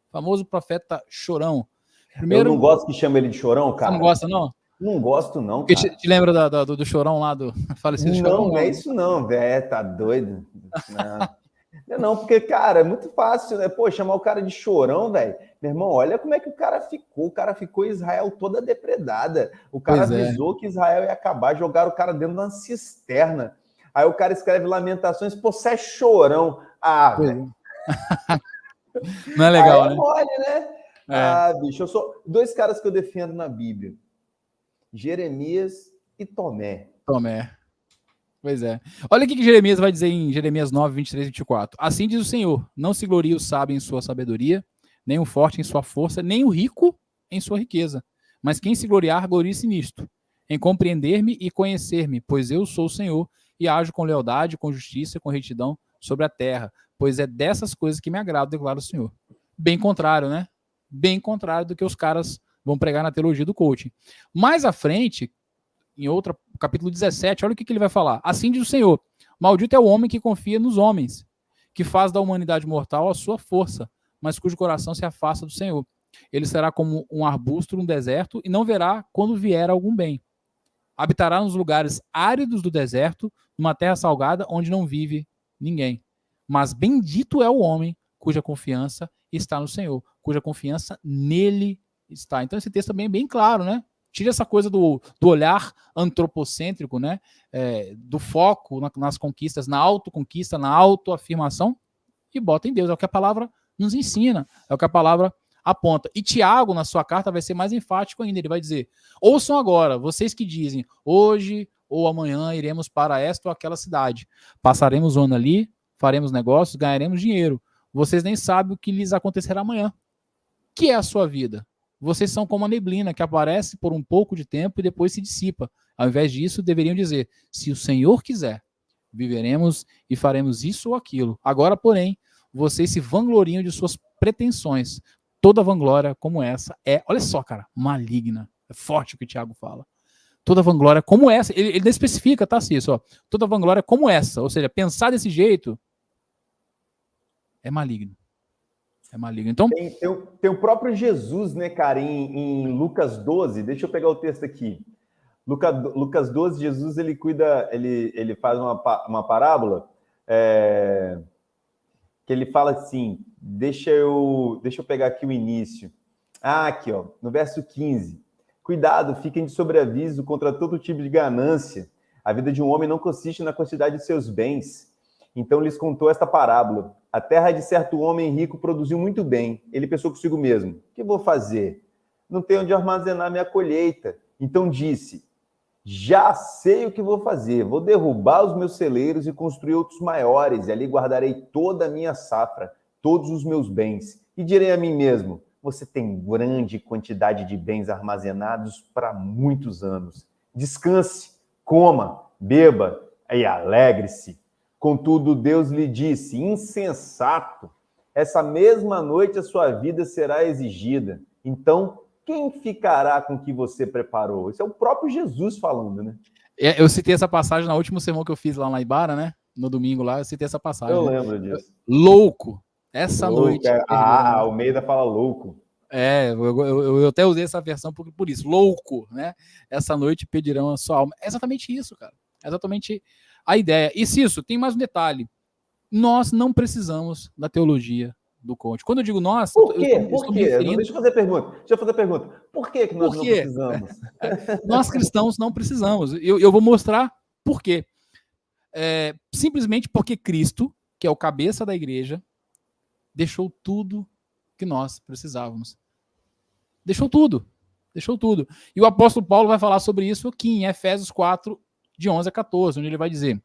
o famoso profeta chorão. Primeiro, eu não gosto que chama ele de chorão, cara. Você não gosta, não? Não gosto, não, Porque cara. te lembra do Chorão lá, do falecido Chorão? Não é isso não, velho. Tá doido. Não, porque, cara, é muito fácil, né? Pô, chamar o cara de chorão, velho. Meu irmão, olha como é que o cara ficou. O cara ficou Israel toda depredada. O cara Pois é. avisou que Israel ia acabar, jogaram o cara dentro de uma cisterna. Aí o cara escreve Lamentações, pô, você é chorão. Ah, velho. Não é legal, Aí é né? mole, né? É. Ah, bicho, eu sou dois caras que eu defendo na Bíblia: Jeremias e Tomé. Tomé. Pois é. Olha o que Jeremias vai dizer em Jeremias 9, 23 e 24. Assim diz o Senhor: não se glorie o sábio em sua sabedoria, nem o forte em sua força, nem o rico em sua riqueza. Mas quem se gloriar, glorie-se nisto, em compreender-me e conhecer-me, pois eu sou o Senhor, e ajo com lealdade, com justiça, com retidão sobre a terra, pois é dessas coisas que me agrado, declara o Senhor. Bem contrário, né? Bem contrário do que os caras vão pregar na teologia do coaching. Mais à frente, em outro capítulo 17, olha o que ele vai falar. Assim diz o Senhor: maldito é o homem que confia nos homens, que faz da humanidade mortal a sua força, mas cujo coração se afasta do Senhor. Ele será como um arbusto no deserto e não verá quando vier algum bem. Habitará nos lugares áridos do deserto, numa terra salgada onde não vive ninguém. Mas bendito é o homem cuja confiança está no Senhor, cuja confiança nele está. Então esse texto também é bem claro, né? Tira essa coisa do olhar antropocêntrico, né? Do foco nas conquistas, na autoconquista, na autoafirmação, e bota em Deus. É o que a palavra nos ensina, é o que a palavra aponta. E Tiago, na sua carta, vai ser mais enfático ainda. Ele vai dizer: ouçam agora, vocês que dizem, hoje ou amanhã iremos para esta ou aquela cidade. Passaremos o ano ali, faremos negócios, ganharemos dinheiro. Vocês nem sabem o que lhes acontecerá amanhã. Que é a sua vida? Vocês são como a neblina que aparece por um pouco de tempo e depois se dissipa. Ao invés disso, deveriam dizer: se o Senhor quiser, viveremos e faremos isso ou aquilo. Agora, porém, vocês se vangloriam de suas pretensões. Toda vanglória como essa é, olha só, cara, maligna. É forte o que o Tiago fala. Toda vanglória como essa, ele não especifica, tá, Cício? Toda vanglória como essa, ou seja, pensar desse jeito é maligno. É maligno. Então, tem o próprio Jesus, né, cara, em Lucas 12. Deixa eu pegar o texto aqui. Lucas 12, Jesus ele faz uma parábola que ele fala assim, deixa eu pegar aqui o início. Aqui, ó, no verso 15. Cuidado, fiquem de sobreaviso contra todo tipo de ganância. A vida de um homem não consiste na quantidade de seus bens. Então lhes contou esta parábola. A terra de certo homem rico produziu muito bem. Ele pensou consigo mesmo: o que vou fazer? Não tenho onde armazenar minha colheita. Então disse: já sei o que vou fazer. Vou derrubar os meus celeiros e construir outros maiores, e ali guardarei toda a minha safra, todos os meus bens. E direi a mim mesmo: você tem grande quantidade de bens armazenados para muitos anos. Descanse, coma, beba e alegre-se. Contudo, Deus lhe disse: insensato, essa mesma noite a sua vida será exigida. Então, quem ficará com o que você preparou? Isso é o próprio Jesus falando, né? Eu citei essa passagem na última sermão que eu fiz lá na Ibara, né? No domingo lá, eu citei essa passagem. Eu lembro disso. Louco! Essa louco, noite. Almeida fala louco. Eu até usei essa versão por isso. Louco, né? Essa noite pedirão a sua alma. É exatamente isso, cara. É exatamente a ideia. E se isso, tem mais um detalhe. Nós não precisamos da teologia do coach. Quando eu digo nós, por quê? Por quê? Deixa eu fazer a pergunta. Por que nós não precisamos? Nós cristãos não precisamos. Eu vou mostrar por quê. Simplesmente porque Cristo, que é o cabeça da igreja, deixou tudo que nós precisávamos. Deixou tudo. E o apóstolo Paulo vai falar sobre isso aqui em Efésios 4, de 11 a 14, onde ele vai dizer: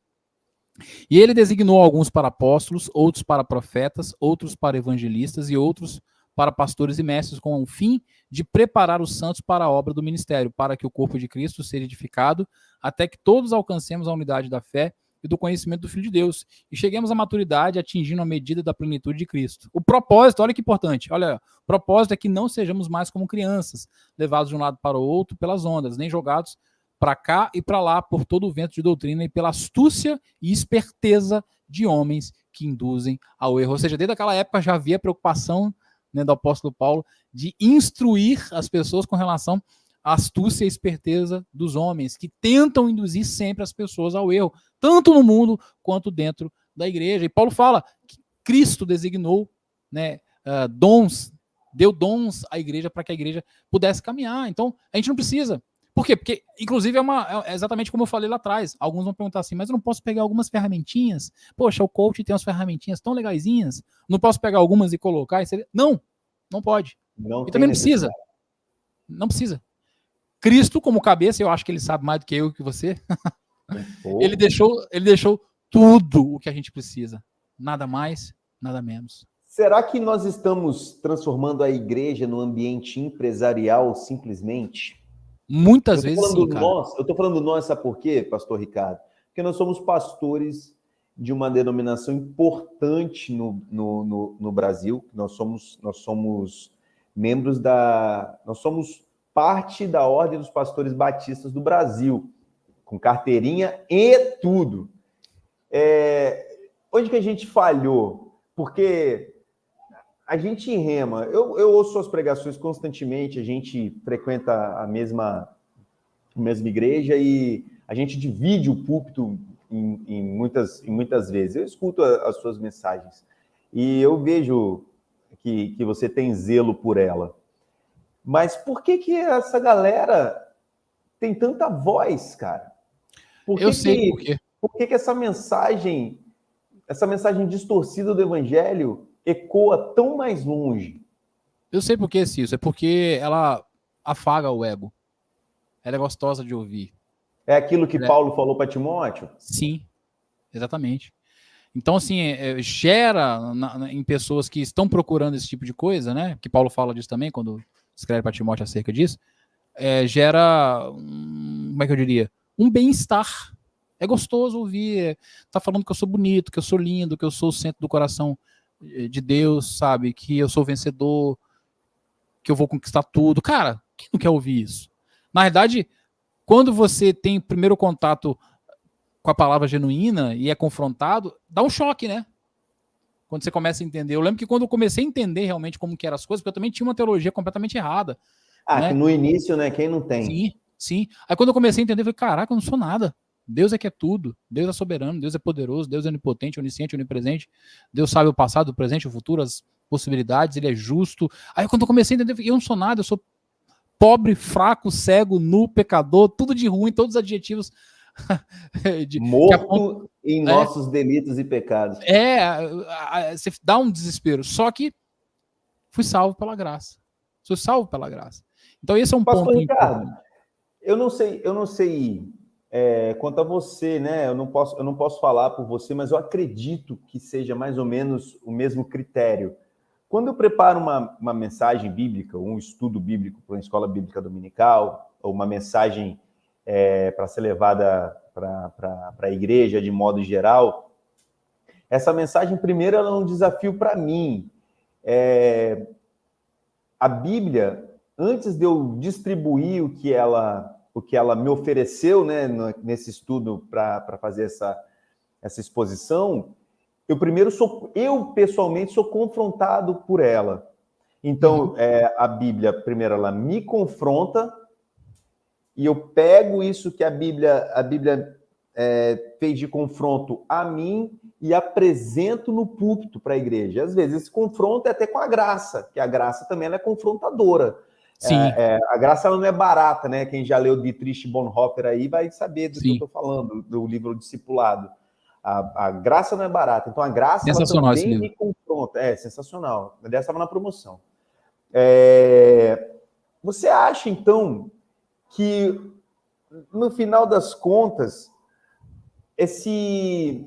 e ele designou alguns para apóstolos, outros para profetas, outros para evangelistas e outros para pastores e mestres, com o fim de preparar os santos para a obra do ministério, para que o corpo de Cristo seja edificado, até que todos alcancemos a unidade da fé e do conhecimento do Filho de Deus, e cheguemos à maturidade, atingindo a medida da plenitude de Cristo. O propósito, olha que importante, olha, o propósito é que não sejamos mais como crianças, levados de um lado para o outro pelas ondas, nem jogados para cá e para lá por todo o vento de doutrina e pela astúcia e esperteza de homens que induzem ao erro. Ou seja, desde aquela época já havia preocupação, né, do apóstolo Paulo de instruir as pessoas com relação a astúcia e a esperteza dos homens, que tentam induzir sempre as pessoas ao erro, tanto no mundo quanto dentro da igreja. E Paulo fala que Cristo designou, né, dons, deu dons à igreja para que a igreja pudesse caminhar. Então, a gente não precisa. Por quê? Porque, inclusive, é exatamente como eu falei lá atrás. Alguns vão perguntar assim, mas eu não posso pegar algumas ferramentinhas? Poxa, o coach tem umas ferramentinhas tão legaisinhas. Não posso pegar algumas e colocar? Não, não pode. Não e também não precisa. Não precisa. Cristo, como cabeça, eu acho que ele sabe mais do que eu e que você. Ele deixou tudo o que a gente precisa. Nada mais, nada menos. Será que nós estamos transformando a igreja no ambiente empresarial simplesmente? Muitas vezes sim, cara. Eu estou falando nós, sabe por quê, pastor Ricardo? Porque nós somos pastores de uma denominação importante no Brasil. Nós somos membros nós somos parte da Ordem dos Pastores Batistas do Brasil, com carteirinha e tudo. Onde que a gente falhou? Porque a gente rema, eu ouço suas pregações constantemente, a gente frequenta a mesma igreja e a gente divide o púlpito em muitas vezes. Eu escuto as suas mensagens e eu vejo que você tem zelo por ela. Mas por que essa galera tem tanta voz, cara? Eu sei por quê. Por que essa mensagem distorcida do evangelho ecoa tão mais longe? Eu sei por que, Cício. É porque ela afaga o ego. Ela é gostosa de ouvir. É aquilo que Paulo falou para Timóteo? Sim, exatamente. Então, assim, gera em pessoas que estão procurando esse tipo de coisa, né? Que Paulo fala disso também, quando escreve para Timóteo acerca disso, gera, como é que eu diria? Um bem-estar. É gostoso ouvir, tá falando que eu sou bonito, que eu sou lindo, que eu sou o centro do coração de Deus, sabe? Que eu sou vencedor, que eu vou conquistar tudo. Cara, quem não quer ouvir isso? Na verdade, quando você tem primeiro contato com a palavra genuína e é confrontado, dá um choque, né? Quando você começa a entender. Eu lembro que quando eu comecei a entender realmente como que eram as coisas, porque eu também tinha uma teologia completamente errada. Né? Que no início, né? Quem não tem? Sim, sim. Aí quando eu comecei a entender, eu falei, caraca, eu não sou nada. Deus é que é tudo. Deus é soberano, Deus é poderoso, Deus é onipotente, onisciente, onipresente. Deus sabe o passado, o presente, o futuro, as possibilidades, ele é justo. Aí quando eu comecei a entender, eu não sou nada, eu sou pobre, fraco, cego, nu, pecador, tudo de ruim, todos os adjetivos. Morto em nossos delitos e pecados. Você dá um desespero. Só que fui salvo pela graça. Sou salvo pela graça. Então esse é um Pastor ponto Ricardo, importante. Eu não sei quanto a você, né? Eu não posso falar por você, mas eu acredito que seja mais ou menos o mesmo critério. Quando eu preparo uma mensagem bíblica, um estudo bíblico para uma escola bíblica dominical, ou uma mensagem para ser levada para a igreja de modo geral, essa mensagem, primeiro, ela é um desafio para mim. A Bíblia, antes de eu distribuir o que ela me ofereceu, né, nesse estudo para fazer essa exposição, eu pessoalmente sou confrontado por ela. Então, a Bíblia, primeiro, ela me confronta e eu pego isso que a Bíblia fez de confronto a mim e apresento no púlpito para a igreja. Às vezes, esse confronto é até com a graça, que a graça também ela é confrontadora. Sim. A graça ela não é barata, né? Quem já leu Dietrich Bonhoeffer aí vai saber do que eu estou falando, do livro Discipulado. A graça não é barata, então a graça ela também me confronta. É sensacional. Aliás, estava na promoção. Você acha, então, que no final das contas, esse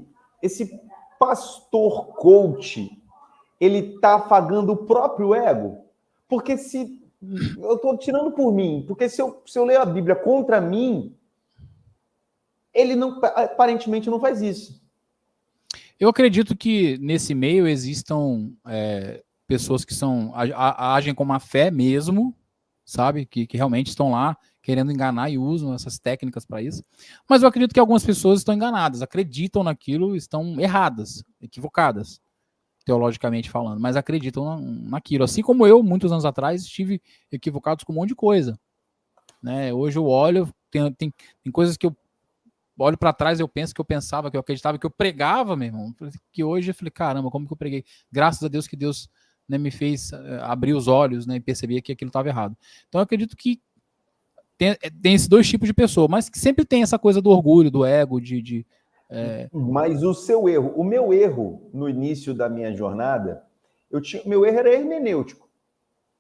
pastor coach, ele está afagando o próprio ego? Porque eu estou tirando por mim, porque se eu ler a Bíblia contra mim, ele aparentemente não faz isso. Eu acredito que nesse meio existam pessoas que agem com má fé mesmo, sabe? Que realmente estão lá querendo enganar e usam essas técnicas para isso. Mas eu acredito que algumas pessoas estão enganadas, acreditam naquilo, estão erradas, equivocadas, teologicamente falando, mas acreditam naquilo. Assim como eu, muitos anos atrás, estive equivocado com um monte de coisa. né? Hoje eu olho, tem coisas que eu olho para trás, eu penso que eu pensava, que eu acreditava, que eu pregava, meu irmão, que hoje eu falei, caramba, como que eu preguei? Graças a Deus que Deus, né, me fez abrir os olhos, né, e perceber que aquilo estava errado. Então eu acredito que tem esses dois tipos de pessoa, mas que sempre tem essa coisa do orgulho, do ego, Mas o seu erro, o meu erro no início da minha jornada, meu erro era hermenêutico,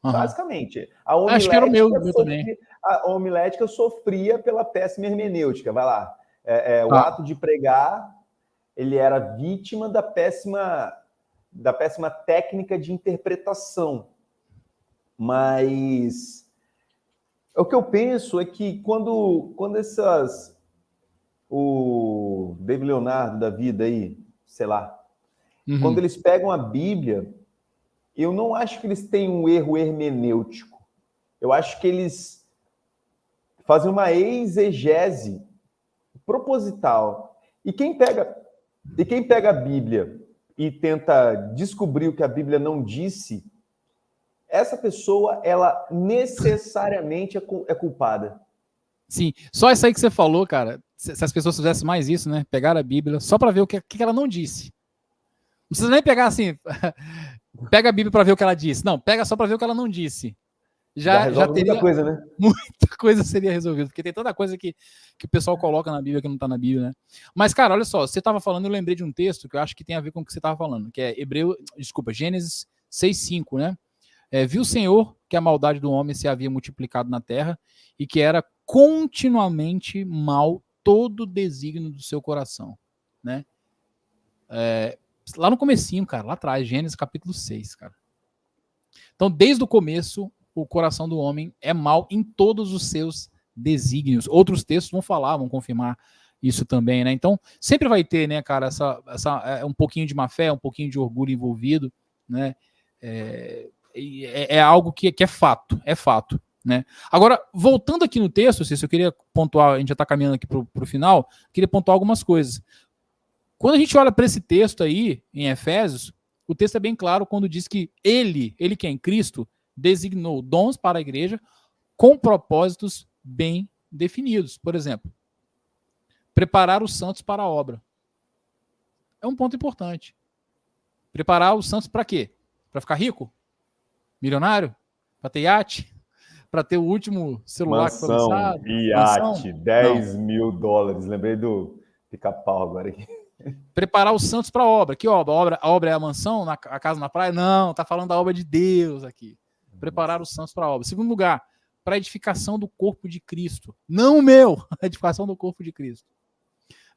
basicamente. Acho que era o meu também. A homilética sofria pela péssima hermenêutica, vai lá. O ato de pregar, ele era vítima da péssima técnica de interpretação. Mas o que eu penso é que quando o David Leonardo da vida aí, sei lá, quando eles pegam a Bíblia, eu não acho que eles têm um erro hermenêutico. Eu acho que eles fazem uma exegese proposital. E quem pega a Bíblia e tenta descobrir o que a Bíblia não disse, essa pessoa, ela necessariamente é culpada. Sim, só isso aí que você falou, cara, se as pessoas fizessem mais isso, né, pegar a Bíblia só para ver o que ela não disse. Não precisa nem pegar assim, pega a Bíblia para ver o que ela disse. Não, pega só para ver o que ela não disse. Já teria muita coisa, né? Muita coisa seria resolvida, porque tem tanta coisa que o pessoal coloca na Bíblia que não está na Bíblia, né? Mas, cara, olha só, você estava falando, eu lembrei de um texto que eu acho que tem a ver com o que você estava falando, que é Gênesis 6:5, né? Viu o Senhor que a maldade do homem se havia multiplicado na terra e que era continuamente mal todo o desígnio do seu coração, né? Lá no comecinho, cara, lá atrás, Gênesis capítulo 6, cara. Então, desde o começo, o coração do homem é mau em todos os seus desígnios. Outros textos vão confirmar isso também, né? Então, sempre vai ter, né, cara, um pouquinho de má fé, um pouquinho de orgulho envolvido, né? É algo que é fato, né? Agora, voltando aqui no texto, Cícero, eu queria pontuar, a gente já está caminhando aqui para o final, queria pontuar algumas coisas. Quando a gente olha para esse texto aí, em Efésios, o texto é bem claro quando diz que ele que é em Cristo, designou dons para a igreja com propósitos bem definidos. Por exemplo, preparar os santos para a obra. É um ponto importante. Preparar os santos para quê? Para ficar rico? Milionário? Para ter iate? Para ter o último celular que foi lançado? Iate, 10 mil dólares. Lembrei do Pica-Pau agora aqui. Preparar os santos para a obra. Que obra? A obra é a mansão, a casa na praia? Não, está falando da obra de Deus aqui. Preparar os santos para a obra. Segundo lugar, para a edificação do corpo de Cristo. Não o meu, a edificação do corpo de Cristo.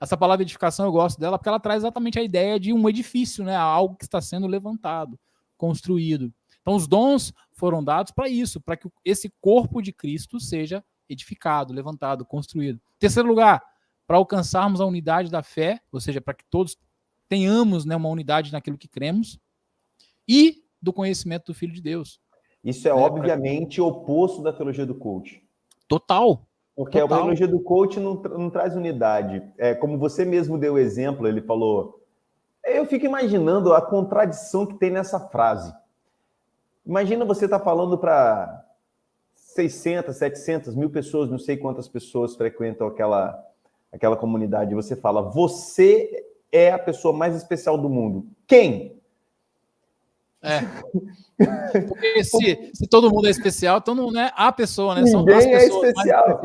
Essa palavra edificação eu gosto dela porque ela traz exatamente a ideia de um edifício, né? Algo que está sendo levantado, construído. Então os dons foram dados para isso, para que esse corpo de Cristo seja edificado, levantado, construído. Terceiro lugar, para alcançarmos a unidade da fé, ou seja, para que todos tenhamos, né, uma unidade naquilo que cremos, e do conhecimento do Filho de Deus. Isso é obviamente oposto da teologia do coach. Total. Porque a teologia do coach não traz unidade. Como você mesmo deu o exemplo, ele falou... Eu fico imaginando a contradição que tem nessa frase. Imagina você estar falando para 600, 700 mil pessoas, não sei quantas pessoas frequentam aquela comunidade. Você fala, você é a pessoa mais especial do mundo. Quem? Porque se todo mundo é especial, então não é a pessoa, né? São as pessoas especial.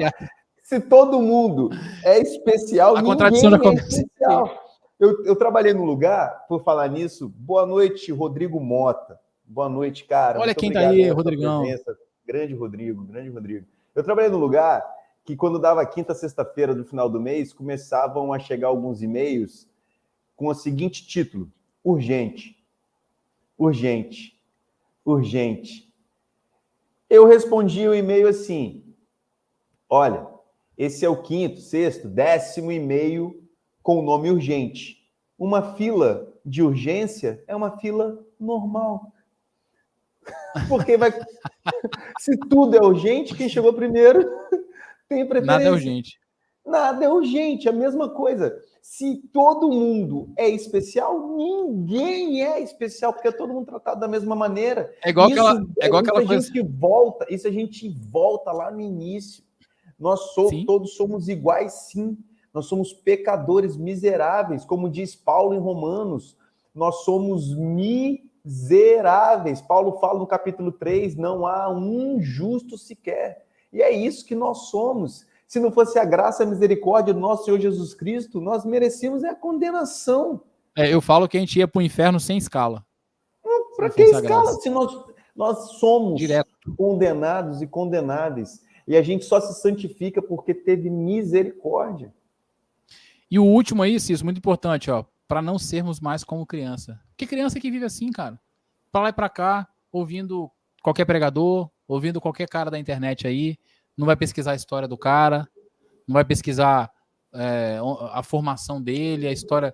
Se todo mundo é especial, a contradição ninguém é especial. Eu trabalhei num lugar, por falar nisso, boa noite, Rodrigo Mota. Boa noite, cara. Olha quem tá aí, Rodrigão. Grande Rodrigo. Eu trabalhei num lugar que quando dava quinta, sexta-feira do final do mês, começavam a chegar alguns e-mails com o seguinte título: urgente. Eu respondi o e-mail assim: olha, esse é o quinto, sexto, 10º e-mail com o nome urgente. Uma fila de urgência é uma fila normal. Porque se tudo é urgente, quem chegou primeiro tem preferência. Nada é urgente, a mesma coisa. Se todo mundo é especial, ninguém é especial, porque é todo mundo tratado da mesma maneira. É igual aquela coisa. Isso a gente volta lá no início. Todos somos iguais, sim. Nós somos pecadores miseráveis, como diz Paulo em Romanos. Nós somos miseráveis. Paulo fala no capítulo 3, não há um justo sequer. E é isso que nós somos. Se não fosse a graça e a misericórdia do nosso Senhor Jesus Cristo, nós merecíamos a condenação. Eu falo que a gente ia para o inferno sem escala. Para que escala? Se nós somos direto condenados e condenáveis. E a gente só se santifica porque teve misericórdia. E o último aí, Cício, muito importante, para não sermos mais como criança. Porque criança que vive assim, cara. Para lá e para cá, ouvindo qualquer pregador, ouvindo qualquer cara da internet aí, não vai pesquisar a história do cara, não vai pesquisar a formação dele, a história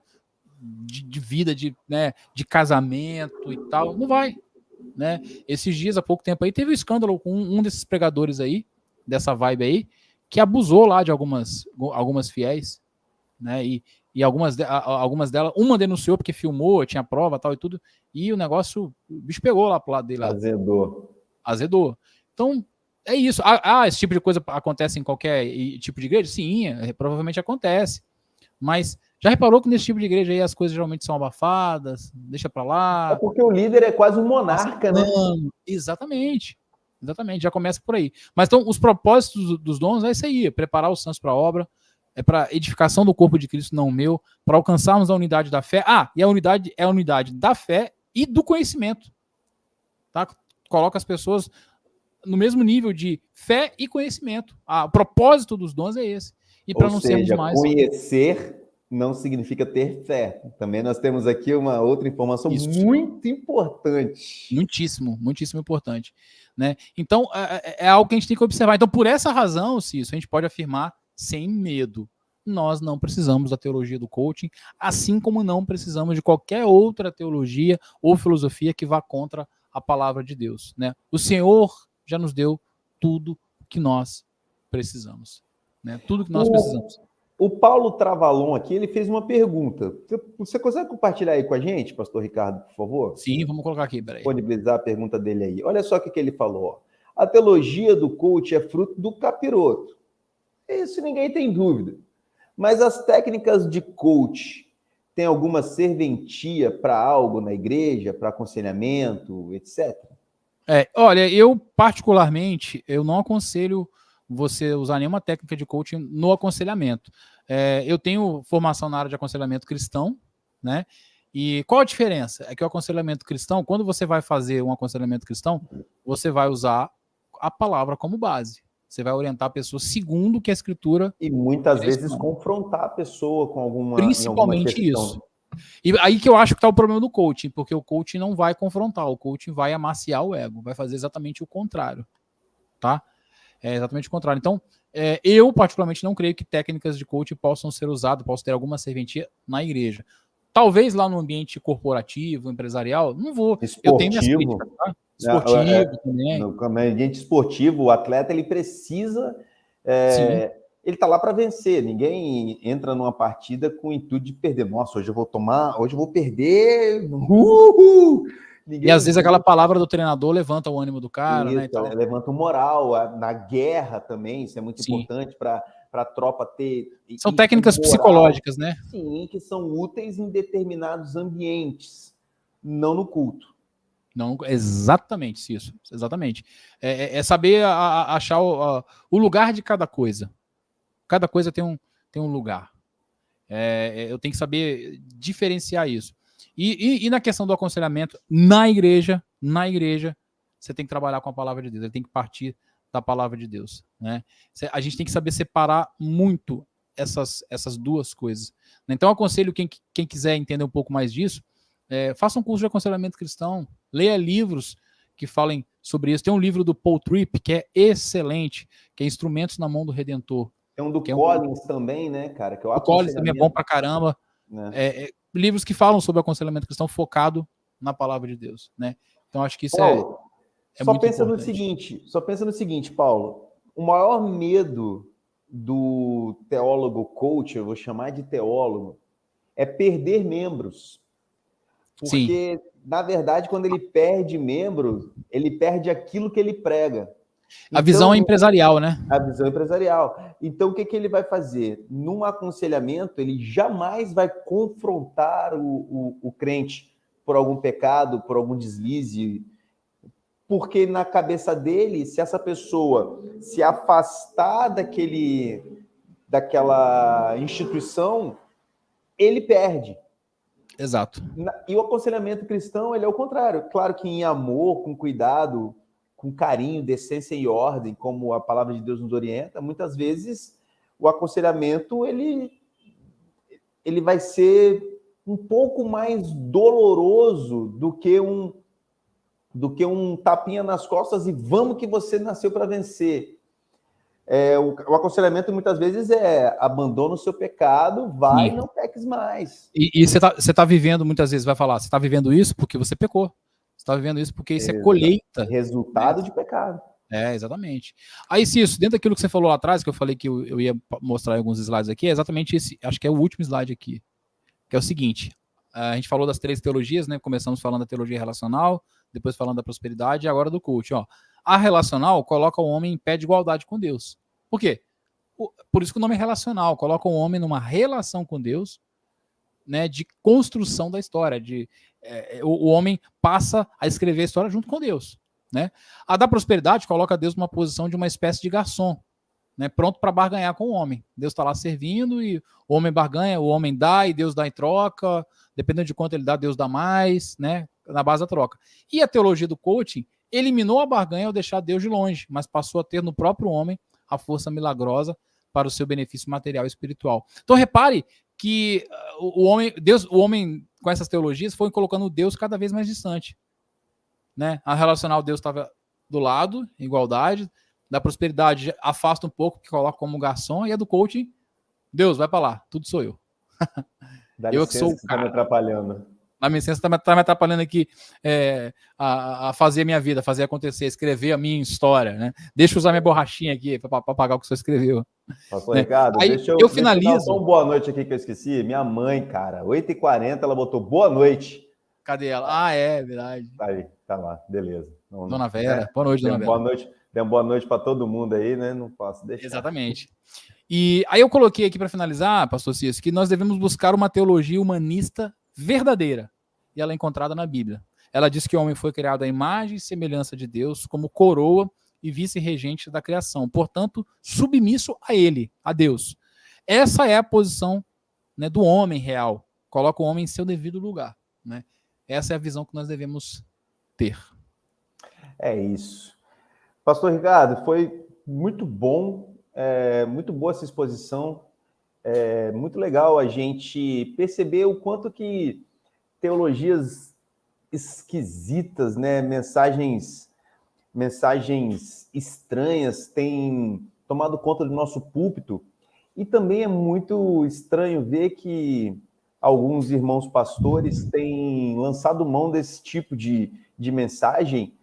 de vida, de casamento e tal. Não vai. Né? Esses dias, há pouco tempo aí, teve um escândalo com um desses pregadores aí, dessa vibe aí, que abusou lá de algumas fiéis, né? E algumas delas, uma denunciou porque filmou, tinha prova tal e tudo, e o negócio, o bicho pegou lá pro lado dele. Azedou. Então, é isso. Esse tipo de coisa acontece em qualquer tipo de igreja? Sim, provavelmente acontece. Mas já reparou que nesse tipo de igreja aí as coisas geralmente são abafadas, deixa pra lá. É porque o líder é quase um monarca, né? Exatamente, já começa por aí. Mas então, os propósitos dos dons é isso aí, preparar os santos para a obra, é para edificação do corpo de Cristo, não o meu, para alcançarmos a unidade da fé. E a unidade é a unidade da fé e do conhecimento. Tá? Coloca as pessoas no mesmo nível de fé e conhecimento. O propósito dos dons é esse. E para não sermos mais... conhecer não significa ter fé. Também nós temos aqui uma outra informação muito importante. Muitíssimo importante. Né? Então, é algo que a gente tem que observar. Então, por essa razão, Cício, a gente pode afirmar sem medo. Nós não precisamos da teologia do coaching, assim como não precisamos de qualquer outra teologia ou filosofia que vá contra a palavra de Deus. Né? O Senhor já nos deu tudo que nós precisamos. Né? Tudo que nós precisamos. O Paulo Travalon aqui, ele fez uma pergunta. Você consegue compartilhar aí com a gente, pastor Ricardo, por favor? Sim, vamos colocar aqui, peraí. Disponibilizar a pergunta dele aí. Olha só o que ele falou. A teologia do coach é fruto do capiroto. Isso ninguém tem dúvida. Mas as técnicas de coach têm alguma serventia para algo na igreja, para aconselhamento, etc? Olha, eu particularmente, eu não aconselho você usar nenhuma técnica de coaching no aconselhamento. Eu tenho formação na área de aconselhamento cristão, né? E qual a diferença? É que o aconselhamento cristão, quando você vai fazer um aconselhamento cristão, você vai usar a palavra como base. Você vai orientar a pessoa segundo o que a Escritura... E muitas vezes confrontar a pessoa com alguma Principalmente isso. E aí que eu acho que está o problema do coaching, porque o coaching não vai confrontar, o coaching vai amaciar o ego, vai fazer exatamente o contrário. Tá? É exatamente o contrário. Então, eu particularmente não creio que técnicas de coaching possam ser usadas, possam ter alguma serventia na igreja. Talvez lá no ambiente corporativo, empresarial, não vou. Esportivo. Eu tenho minhas críticas, tá? Esportivo também. No ambiente esportivo, o atleta ele precisa... ele está lá para vencer. Ninguém entra numa partida com o intuito de perder. Nossa, hoje eu vou perder. E às vezes aquela palavra do treinador levanta o ânimo do cara, isso, né? Então... levanta o moral. Na guerra também, isso é muito importante para a tropa ter... São técnicas psicológicas, né? Sim, que são úteis em determinados ambientes, não no culto. Não, exatamente isso. Exatamente. Saber achar o lugar de cada coisa. Cada coisa tem um lugar. Eu tenho que saber diferenciar isso. E na questão do aconselhamento, na igreja, você tem que trabalhar com a palavra de Deus. Ele tem que partir da palavra de Deus. Né? A gente tem que saber separar muito essas duas coisas. Então, eu aconselho quem quiser entender um pouco mais disso, faça um curso de aconselhamento cristão, leia livros que falem sobre isso. Tem um livro do Paul Tripp, que é excelente, que é Instrumentos na Mão do Redentor. Tem um do Collins também, né, cara? Que o Collins também é bom pra caramba. Livros que falam sobre aconselhamento cristão focado na palavra de Deus, né? Então, acho que isso Paulo, é muito importante. Só pensa no seguinte, Paulo. O maior medo do teólogo coach, eu vou chamar de teólogo, é perder membros. Porque, na verdade, quando ele perde membros, ele perde aquilo que ele prega. A visão é empresarial, né? A visão empresarial. Então, o que ele vai fazer? Num aconselhamento, ele jamais vai confrontar o crente por algum pecado, por algum deslize, porque na cabeça dele, se essa pessoa se afastar daquela instituição, ele perde. Exato. E o aconselhamento cristão, ele é o contrário. Claro que em amor, com cuidado, com carinho, decência e ordem, como a palavra de Deus nos orienta, muitas vezes o aconselhamento ele vai ser um pouco mais doloroso do que um tapinha nas costas e vamos que você nasceu para vencer. O aconselhamento muitas vezes abandona o seu pecado, vai e não peques mais. E você tá vivendo, muitas vezes vai falar, você está vivendo isso porque você pecou. Você está vivendo isso porque isso é colheita. Resultado de pecado. Exatamente. Aí, Cício, dentro daquilo que você falou lá atrás, que eu falei que eu ia mostrar alguns slides aqui, é exatamente esse, acho que é o último slide aqui, que é o seguinte, a gente falou das 3 teologias, né? Começamos falando da teologia relacional, depois falando da prosperidade e agora do coaching. A relacional coloca o homem em pé de igualdade com Deus. Por quê? Por isso que o nome é relacional, coloca o homem numa relação com Deus, né, de construção da história, o homem passa a escrever a história junto com Deus. Né? A da prosperidade coloca Deus numa posição de uma espécie de garçom, né, pronto para barganhar com o homem. Deus está lá servindo e o homem barganha, o homem dá e Deus dá em troca, dependendo de quanto ele dá, Deus dá mais, né, na base da troca. E a teologia do coaching eliminou a barganha ao deixar Deus de longe, mas passou a ter no próprio homem a força milagrosa para o seu benefício material e espiritual. Então repare que o homem com essas teologias foi colocando Deus cada vez mais distante. Né? A relacional, Deus estava do lado, igualdade. Da prosperidade, afasta um pouco, que coloca como garçom. E a do coaching, Deus, vai para lá, tudo sou eu. Eu que sou o cara. Tá me atrapalhando. Na minha licença, está me atrapalhando aqui a fazer a minha vida, fazer acontecer, escrever a minha história. Né? Deixa eu usar minha borrachinha aqui para pagar o que você escreveu. Pastor Ricardo, aí deixa eu finalizo. Só boa noite aqui que eu esqueci. Minha mãe, cara, 8h40, ela botou boa noite. Cadê ela? É verdade. Tá aí, tá lá, beleza. Dona Vera, boa noite, Dona Vera. Boa noite, dê uma boa noite para todo mundo aí, né? Não posso deixar. Exatamente. E aí eu coloquei aqui para finalizar, pastor Cício, que nós devemos buscar uma teologia humanista verdadeira. E ela é encontrada na Bíblia. Ela diz que o homem foi criado à imagem e semelhança de Deus, como coroa e vice-regente da criação. Portanto, submisso a ele, a Deus. Essa é a posição, né, do homem real. Coloca o homem em seu devido lugar. Né? Essa é a visão que nós devemos ter. É isso. Pastor Ricardo, foi muito bom, muito boa essa exposição. Muito legal a gente perceber o quanto que teologias esquisitas, né? Mensagens estranhas têm tomado conta do nosso púlpito. E também é muito estranho ver que alguns irmãos pastores têm lançado mão desse tipo de mensagem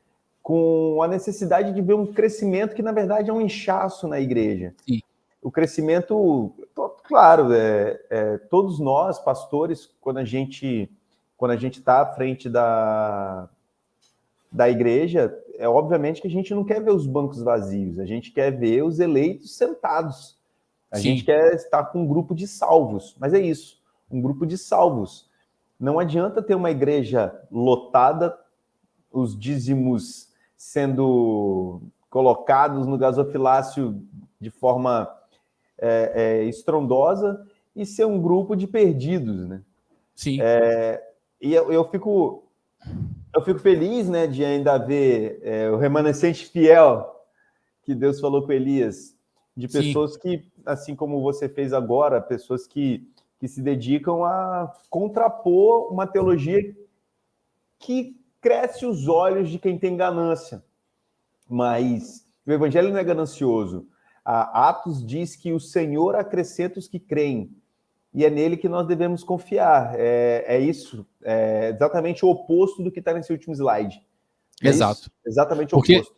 com a necessidade de ver um crescimento que, na verdade, é um inchaço na igreja. Sim. O crescimento, claro, todos nós, pastores, quando a gente está à frente da igreja, obviamente que a gente não quer ver os bancos vazios, a gente quer ver os eleitos sentados. A gente quer estar com um grupo de salvos, mas é isso, um grupo de salvos. Não adianta ter uma igreja lotada, os dízimos sendo colocados no gasofilácio de forma estrondosa e ser um grupo de perdidos, né? Sim. E eu fico feliz, né, de ainda ver o remanescente fiel que Deus falou com Elias, de pessoas Sim. que, assim como você fez agora, pessoas que se dedicam a contrapor uma teologia que cresce os olhos de quem tem ganância. Mas o evangelho não é ganancioso. Atos diz que o Senhor acrescenta os que creem. E é nele que nós devemos confiar. É isso. É exatamente o oposto do que está nesse último slide. Exato. Isso? Exatamente o oposto.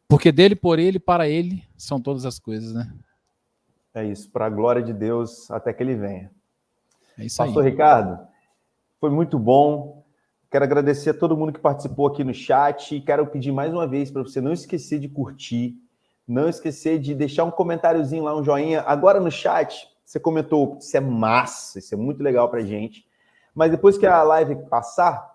Porque dele, por ele, para ele, são todas as coisas, né? É isso. Para a glória de Deus, até que ele venha. É isso Pastor aí. Ricardo, foi muito bom. Quero agradecer a todo mundo que participou aqui no chat. E quero pedir mais uma vez para você não esquecer de curtir, não esquecer de deixar um comentáriozinho lá, um joinha. Agora no chat, você comentou, isso é massa, isso é muito legal pra gente. Mas depois que a live passar,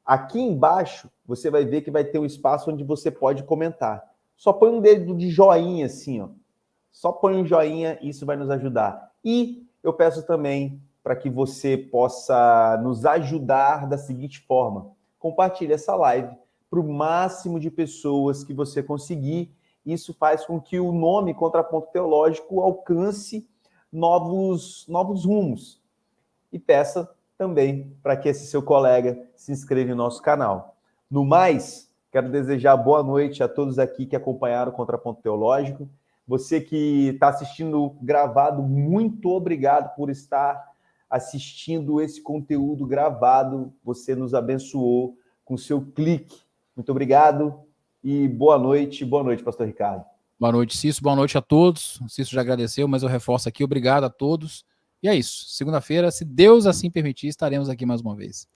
aqui embaixo, você vai ver que vai ter um espaço onde você pode comentar. Só põe um dedo de joinha assim, ó. Só põe um joinha, isso vai nos ajudar. E eu peço também para que você possa nos ajudar da seguinte forma. Compartilhe essa live para o máximo de pessoas que você conseguir. Isso faz com que o nome Contraponto Teológico alcance novos rumos. E peça também para que esse seu colega se inscreva em nosso canal. No mais, quero desejar boa noite a todos aqui que acompanharam o Contraponto Teológico. Você que está assistindo gravado, muito obrigado por estar assistindo esse conteúdo gravado. Você nos abençoou com seu clique. Muito obrigado e boa noite, pastor Ricardo. Boa noite, Cício, boa noite a todos. O Cício já agradeceu, mas eu reforço aqui, obrigado a todos. E é isso, segunda-feira, se Deus assim permitir, estaremos aqui mais uma vez.